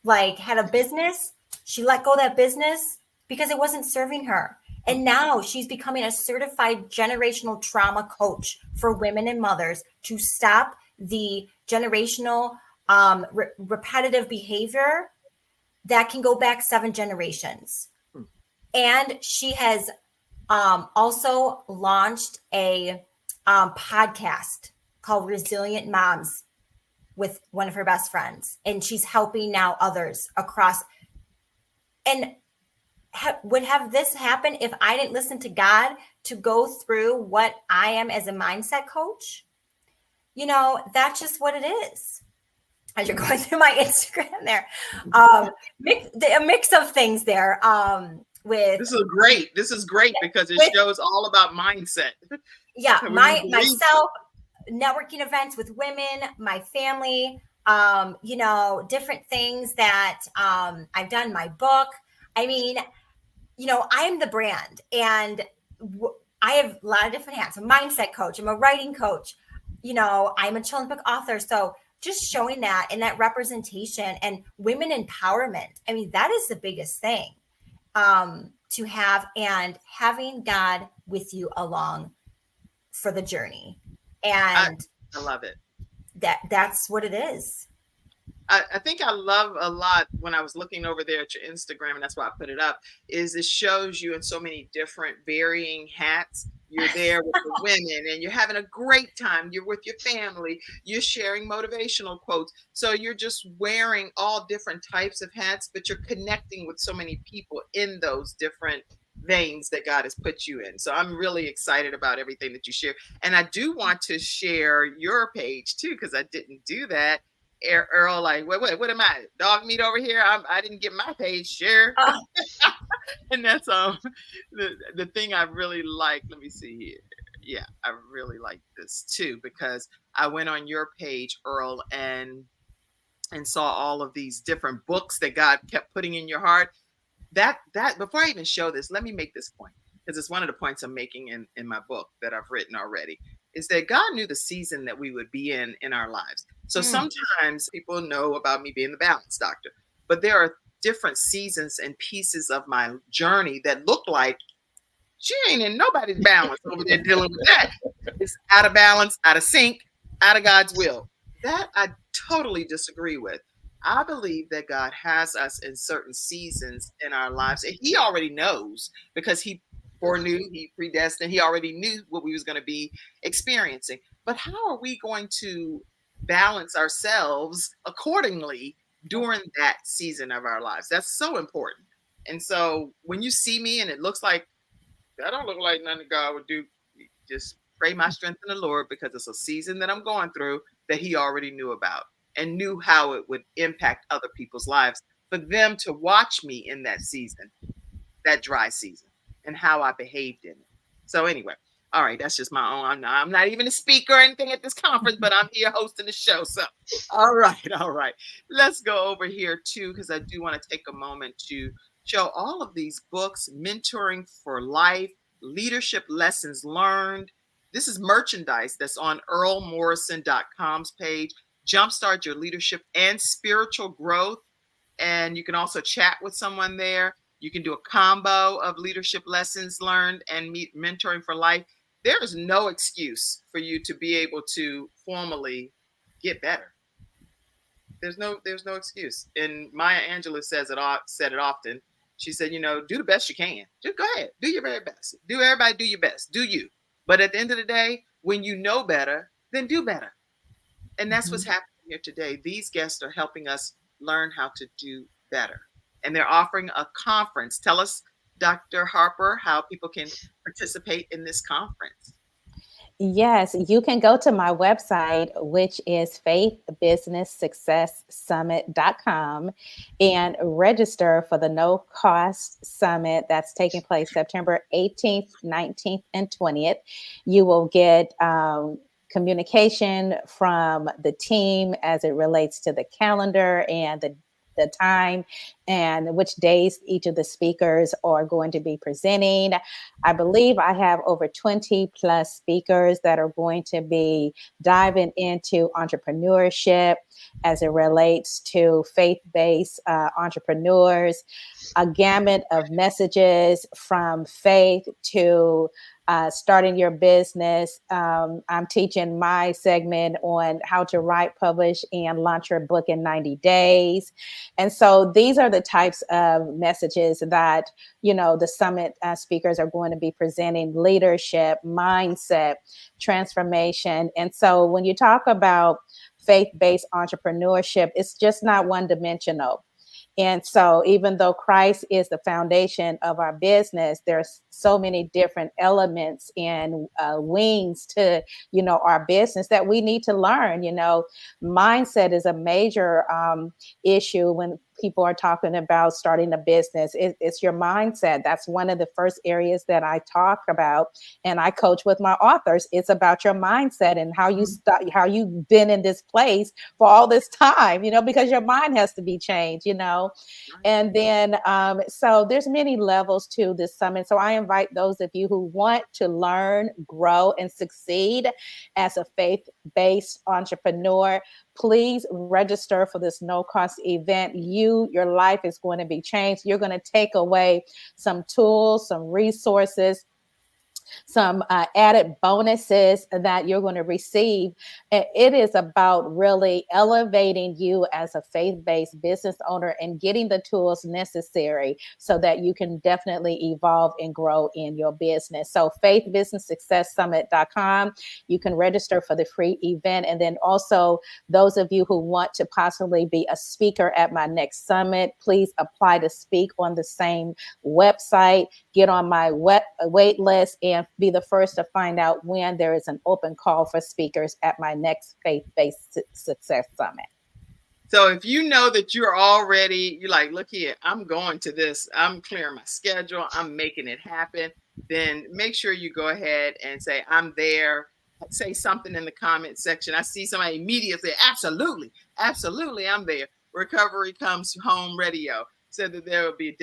had a business. She let go of that business because it wasn't serving her. And now she's becoming a certified generational trauma coach for women and mothers to stop the generational repetitive behavior that can go back 7 generations. And she has also launched a podcast called Resilient Moms with one of her best friends. And she's helping now others across. And would have this happen if I didn't listen to God to go through what I am as a mindset coach, that's just what it is. As you're going through my Instagram there, a mix of things there. This is great because it shows all about mindset. Yeah, myself, networking events with women, my family, different things that I've done, my book. I mean, I am the brand, and I have a lot of different hats. I'm a mindset coach. I'm a writing coach. I'm a children's book author. So just showing that and that representation and women empowerment. I mean, that is the biggest thing to have, and having God with you along for the journey. And I love it. That's what it is. I think I love a lot when I was looking over there at your Instagram, and that's why I put it up, is it shows you in so many different varying hats. You're there with the women and you're having a great time. You're with your family. You're sharing motivational quotes. So you're just wearing all different types of hats, but you're connecting with so many people in those different veins that God has put you in. So I'm really excited about everything that you share. And I do want to share your page too, because I didn't do that. Earl, like, what am I? Dog meat over here? I didn't get my page share. And that's the thing I really like. Let me see here. Yeah, I really like this too, because I went on your page, Earl, and saw all of these different books that God kept putting in your heart. That before I even show this, let me make this point, because it's one of the points I'm making in my book that I've written already, is that God knew the season that we would be in our lives. So sometimes people know about me being the balance doctor, but there are different seasons and pieces of my journey that look like she ain't in nobody's balance over there dealing with that. It's out of balance, out of sync, out of God's will. That I totally disagree with. I believe that God has us in certain seasons in our lives, and He already knows, because He foreknew, He predestined, He already knew what we was going to be experiencing. But how are we going to balance ourselves accordingly during that season of our lives? That's so important. And so when you see me and it looks like that don't look like nothing God would do, just pray my strength in the Lord, because it's a season that I'm going through that He already knew about and knew how it would impact other people's lives, for them to watch me in that season, that dry season, and how I behaved in it. So anyway, all right, that's just my own. I'm not even a speaker or anything at this conference, but I'm here hosting the show. So all right. Let's go over here too, because I do want to take a moment to show all of these books: Mentoring for Life, Leadership Lessons Learned. This is merchandise that's on earlmorrison.com's page. Jumpstart your leadership and spiritual growth. And you can also chat with someone there. You can do a combo of leadership lessons learned and mentoring for life. There is no excuse for you to be able to formally get better. There's no excuse. And Maya Angelou said it often. She said, do the best you can. Just go ahead. Do your very best. Everybody do your best. Do you. But at the end of the day, when you know better, then do better. And that's what's happening here today. These guests are helping us learn how to do better. And they're offering a conference. Tell us, Dr. Harper, how people can participate in this conference. Yes, you can go to my website, which is faithbusinesssuccesssummit.com, and register for the No Cost Summit that's taking place September 18th, 19th, and 20th. You will get communication from the team as it relates to the calendar and the time and which days each of the speakers are going to be presenting. I believe I have over 20 plus speakers that are going to be diving into entrepreneurship as it relates to faith-based entrepreneurs, a gamut of messages from faith to starting your business. I'm teaching my segment on how to write, publish, and launch your book in 90 days. And so these are the types of messages that, the summit speakers are going to be presenting: leadership, mindset, transformation. And so when you talk about faith-based entrepreneurship, it's just not one-dimensional. And so even though Christ is the foundation of our business, there's so many different elements and wings to, our business that we need to learn. Mindset is a major issue when people are talking about starting a business. It's your mindset. That's one of the first areas that I talk about, and I coach with my authors. It's about your mindset and how how you've been in this place for all this time, because your mind has to be changed. And then, so there's many levels to this summit. So I invite those of you who want to learn, grow, and succeed as a faith-based entrepreneur. Please register for this no-cost event. Your life is going to be changed. You're going to take away some tools, some resources, some added bonuses that you're going to receive. It is about really elevating you as a faith-based business owner and getting the tools necessary so that you can definitely evolve and grow in your business. So faithbusinesssuccesssummit.com. You can register for the free event. And then also those of you who want to possibly be a speaker at my next summit, please apply to speak on the same website. Get on my wait list and be the first to find out when there is an open call for speakers at my next faith-based success summit. So if you know that you're like, look here, I'm going to this, I'm clearing my schedule, I'm making it happen, then make sure you go ahead and say, I'm there. Say something in the comment section. I see somebody immediately say, absolutely, I'm there. Recovery Comes Home Radio said that there will be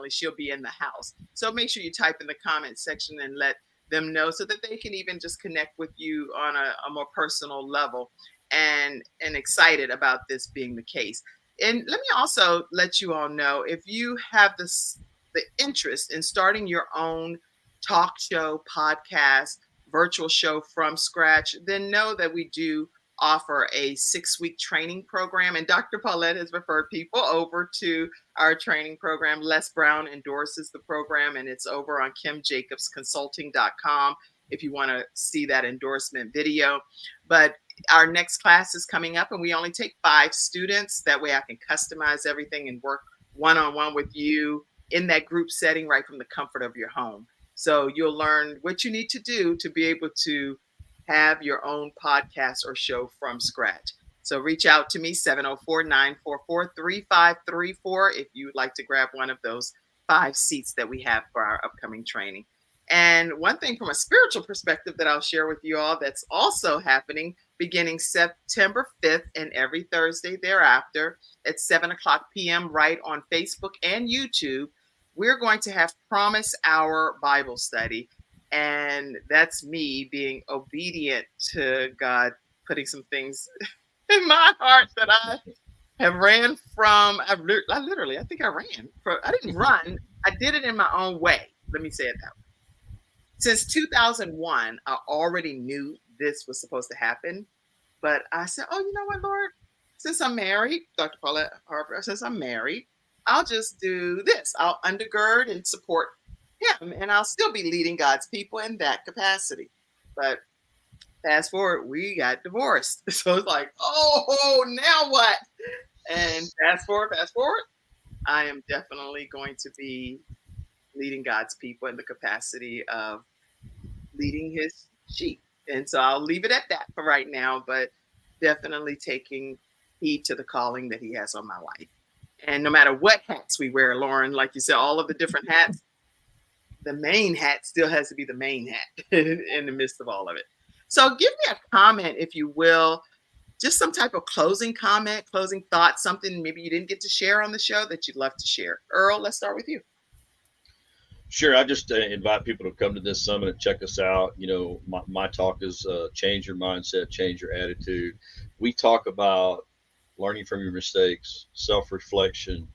she'll be in the house. So make sure you type in the comment section and let them know so that they can even just connect with you on a more personal level, and excited about this being the case. And let me also let you all know, if you have the interest in starting your own talk show, podcast, virtual show from scratch, then know that we do offer a 6-week training program. And Dr. Paulette has referred people over to our training program. Les Brown endorses the program, and it's over on kimjacobsconsulting.com if you want to see that endorsement video. But our next class is coming up, and we only take 5 students. That way I can customize everything and work one-on-one with you in that group setting right from the comfort of your home. So you'll learn what you need to do to be able to have your own podcast or show from scratch. So reach out to me, 704-944-3534, if you would like to grab one of those 5 seats that we have for our upcoming training. And one thing from a spiritual perspective that I'll share with you all that's also happening beginning September 5th and every Thursday thereafter at 7:00 p.m. right on Facebook and YouTube, we're going to have Promise Hour Bible Study. And that's me being obedient to God, putting some things in my heart that I have ran from. I think I ran. I didn't run. I did it in my own way. Let me say it that way. Since 2001, I already knew this was supposed to happen. But I said, oh, you know what, Lord? Since I'm married, Dr. Paulette Harper, since I'm married, I'll just do this. I'll undergird and support him, and I'll still be leading God's people in that capacity. But fast forward, we got divorced. So it's like, oh, now what? And fast forward, I am definitely going to be leading God's people in the capacity of leading his sheep. And so I'll leave it at that for right now, but definitely taking heed to the calling that he has on my life. And no matter what hats we wear, Lauren, like you said, all of the different hats, the main hat still has to be the main hat in the midst of all of it. So give me a comment, if you will, just some type of closing comment, closing thought, something maybe you didn't get to share on the show that you'd love to share. Earl, let's start with you. Sure. I just invite people to come to this summit and check us out. You know, my talk is change your mindset, change your attitude. We talk about learning from your mistakes, self-reflection,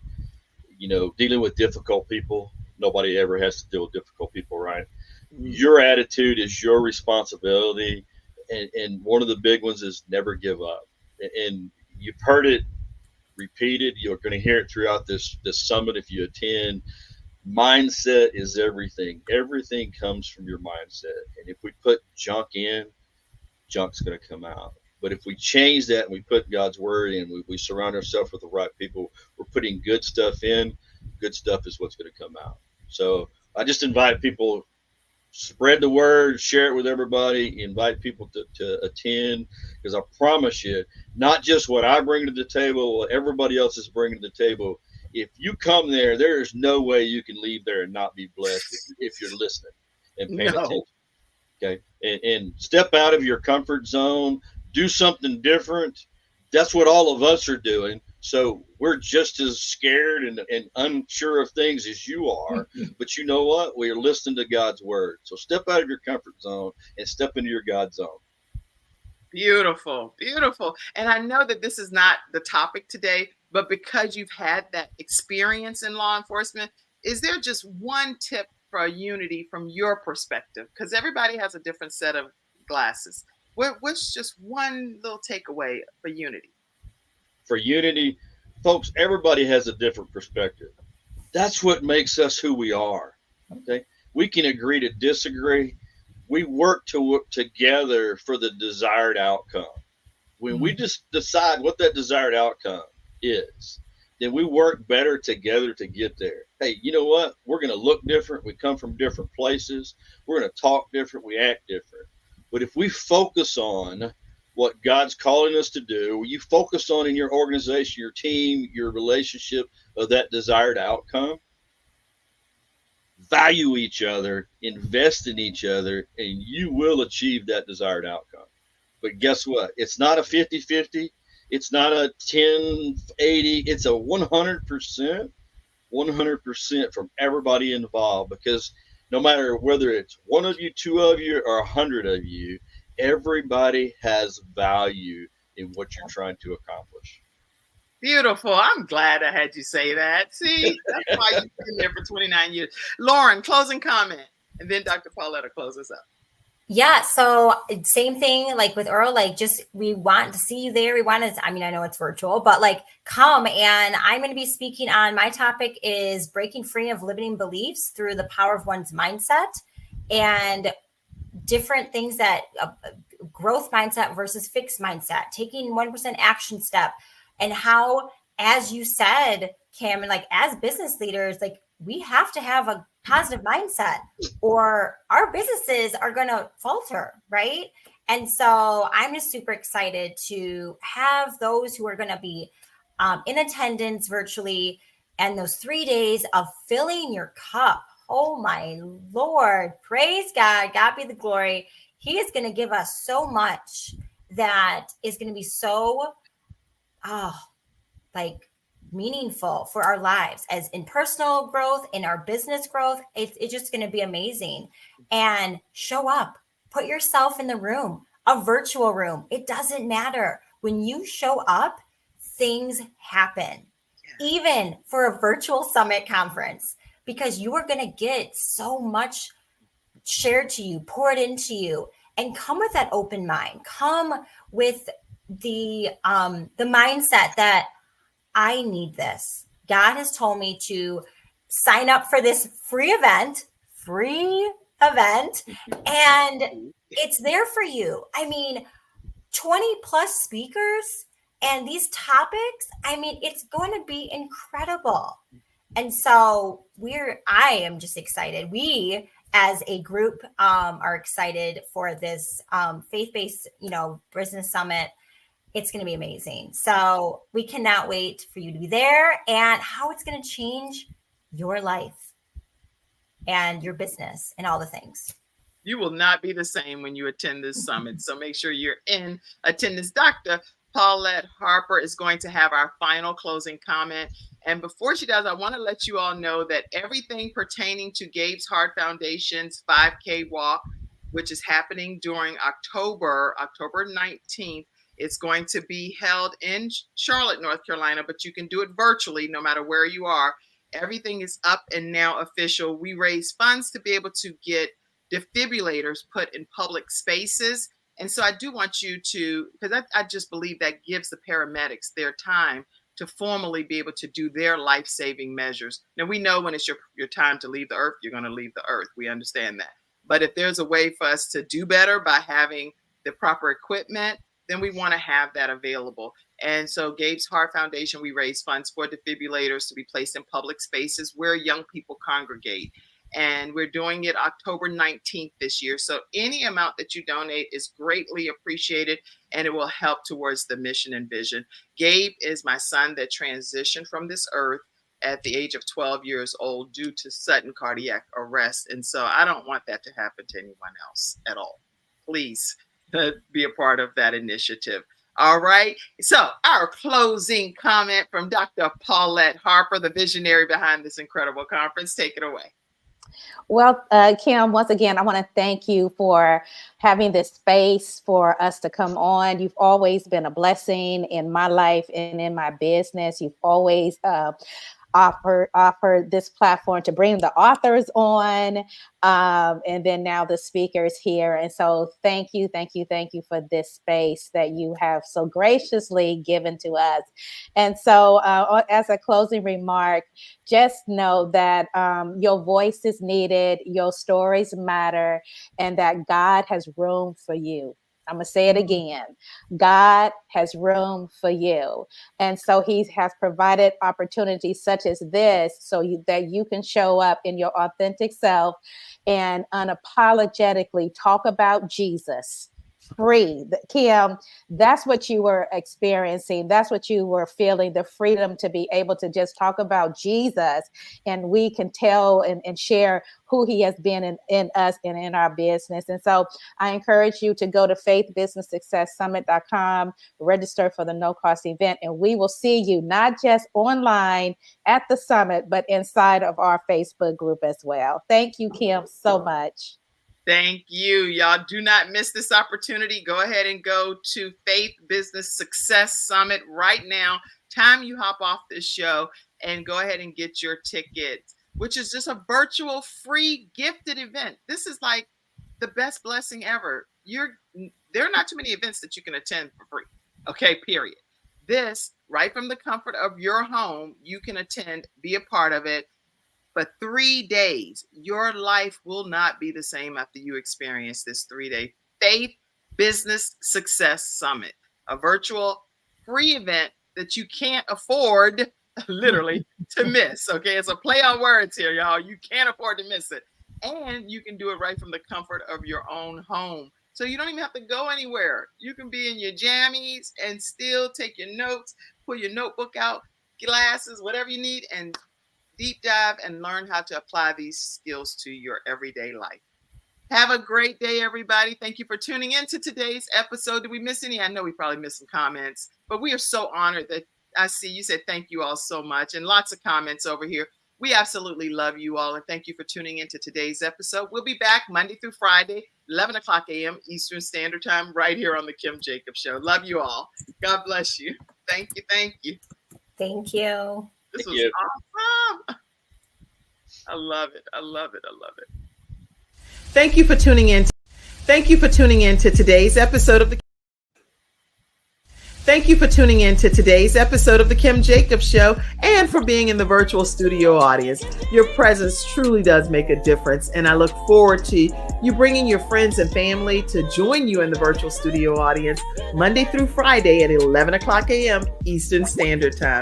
you know, dealing with difficult people. Nobody ever has to deal with difficult people, right? Your attitude is your responsibility. And one of the big ones is never give up. And you've heard it repeated. You're going to hear it throughout this summit if you attend. Mindset is everything. Everything comes from your mindset. And if we put junk in, junk's going to come out. But if we change that and we put God's word in, we surround ourselves with the right people, we're putting good stuff in, good stuff is what's going to come out. So I just invite people, spread the word, share it with everybody, invite people to attend, because I promise you, not just what I bring to the table, what everybody else is bringing to the table. If you come there, there is no way you can leave there and not be blessed if you're listening and paying No. attention. Okay. And step out of your comfort zone, do something different. That's what all of us are doing. So we're just as scared and unsure of things as you are. But you know what? We are listening to God's word. So step out of your comfort zone and step into your God zone. Beautiful, beautiful. And I know that this is not the topic today, but because you've had that experience in law enforcement, is there just one tip for unity from your perspective? Because everybody has a different set of glasses. What's just one little takeaway for unity? For unity, folks, everybody has a different perspective. That's what makes us who we are. Okay. We can agree to disagree. We work together for the desired outcome. When we just decide what that desired outcome is, then we work better together to get there. Hey, you know what? We're going to look different. We come from different places. We're going to talk different. We act different. But if we focus on what God's calling us to do, you focus on in your organization, your team, your relationship of that desired outcome, value each other, invest in each other, and you will achieve that desired outcome. But guess what? It's not a 50-50. It's not a 10-80. It's a 100% from everybody involved, because no matter whether it's one of you, two of you, or 100 of you, everybody has value in what you're trying to accomplish. Beautiful. I'm glad I had you say that. See, that's why you've been there for 29 years. Lauren, closing comment, and then Dr. Paulette will close us up. Yeah, so same thing like with Earl, like just we want to see you there. We want to, I mean, I know it's virtual, but like come, and I'm going to be speaking on, my topic is breaking free of limiting beliefs through the power of one's mindset, and different things that growth mindset versus fixed mindset, taking 1% action step, and how, as you said, Cam, and like as business leaders, like we have to have a positive mindset or our businesses are going to falter, right? And so I'm just super excited to have those who are going to be in attendance virtually, and those 3 days of filling your cup. Oh my Lord, praise God, God be the glory. He is going to give us so much that is going to be so, like meaningful for our lives, as in personal growth, in our business growth. It's just going to be amazing. And show up, put yourself in the room, a virtual room. It doesn't matter. When you show up, things happen, even for a virtual summit conference, because you are going to get so much shared to you, poured into you, and come with that open mind. Come with the mindset that I need this. God has told me to sign up for this free event, and it's there for you. I mean, 20 plus speakers and these topics, I mean, it's going to be incredible. And so I am just excited. We as a group are excited for this faith-based, business summit. It's going to be amazing. So we cannot wait for you to be there, and how it's going to change your life and your business and all the things. You will not be the same when you attend this summit. So make sure you're in attendance. Dr. Paulette Harper is going to have our final closing comment. And before she does, I want to let you all know that everything pertaining to Gabe's Heart Foundation's 5K walk, which is happening during October 19th, it's going to be held in Charlotte, North Carolina, but you can do it virtually no matter where you are. Everything is up and now official. We raise funds to be able to get defibrillators put in public spaces. And so I do want you to, because I just believe that gives the paramedics their time to formally be able to do their life-saving measures. Now, we know when it's your time to leave the earth, you're going to leave the earth. We understand that. But if there's a way for us to do better by having the proper equipment, then we want to have that available. And so Gabe's Heart Foundation, we raise funds for defibrillators to be placed in public spaces where young people congregate. and we're doing it October 19th this year. So any amount that you donate is greatly appreciated, and it will help towards the mission and vision. Gabe is my son that transitioned from this earth at the age of 12 years old due to sudden cardiac arrest. And so I don't want that to happen to anyone else at all. Please be a part of that initiative. All right. So our closing comment from Dr. Paulette Harper, the visionary behind this incredible conference. Take it away. Well, Kim, once again, I want to thank you for having this space for us to come on. You've always been a blessing in my life and in my business. You've always offered this platform to bring the authors on, and then now the speakers here. And so thank you for this space that you have so graciously given to us. And so as a closing remark, just know that your voice is needed, your stories matter, and that God has room for you. I'm going to say it again. God has room for you. And so he has provided opportunities such as this so that you can show up in your authentic self and unapologetically talk about Jesus. Free. Kim, that's what you were experiencing. That's what you were feeling, the freedom to be able to just talk about Jesus. And we can tell and share who he has been in us and in our business. And so I encourage you to go to faithbusinesssuccesssummit.com, register for the no-cost event, and we will see you not just online at the summit, but inside of our Facebook group as well. Thank you, Kim, so much. Thank you. Y'all do not miss this opportunity. Go ahead and go to Faith Business Success Summit right now. Time you hop off this show and go ahead and get your ticket, which is just a virtual free gifted event. This is like the best blessing ever. There are not too many events that you can attend for free. Okay, period. This, right from the comfort of your home, you can attend, be a part of it. For 3 days, your life will not be the same after you experience this 3-day Faith Business Success Summit, a virtual free event that you can't afford, literally, to miss. Okay, it's a play on words here, y'all. You can't afford to miss it. And you can do it right from the comfort of your own home. So you don't even have to go anywhere. You can be in your jammies and still take your notes, pull your notebook out, glasses, whatever you need, and deep dive and learn how to apply these skills to your everyday life. Have a great day, everybody. Thank you for tuning in to today's episode. Did we miss any? I know we probably missed some comments, but we are so honored that I see you said thank you all so much, and lots of comments over here. We absolutely love you all, and thank you for tuning in to today's episode. We'll be back Monday through Friday, 11 o'clock a.m. Eastern Standard Time, right here on the Kim Jacobs Show. Love you all. God bless you. Thank you. Thank you. Thank you. This was awesome. I love it. I love it. I love it. Thank you for tuning in. Thank you for tuning in to today's episode of the Thank you for tuning in to today's episode of the Kim Jacobs Show and for being in the virtual studio audience. Your presence truly does make a difference, and I look forward to you bringing your friends and family to join you in the virtual studio audience Monday through Friday at 11 o'clock a.m. Eastern Standard Time.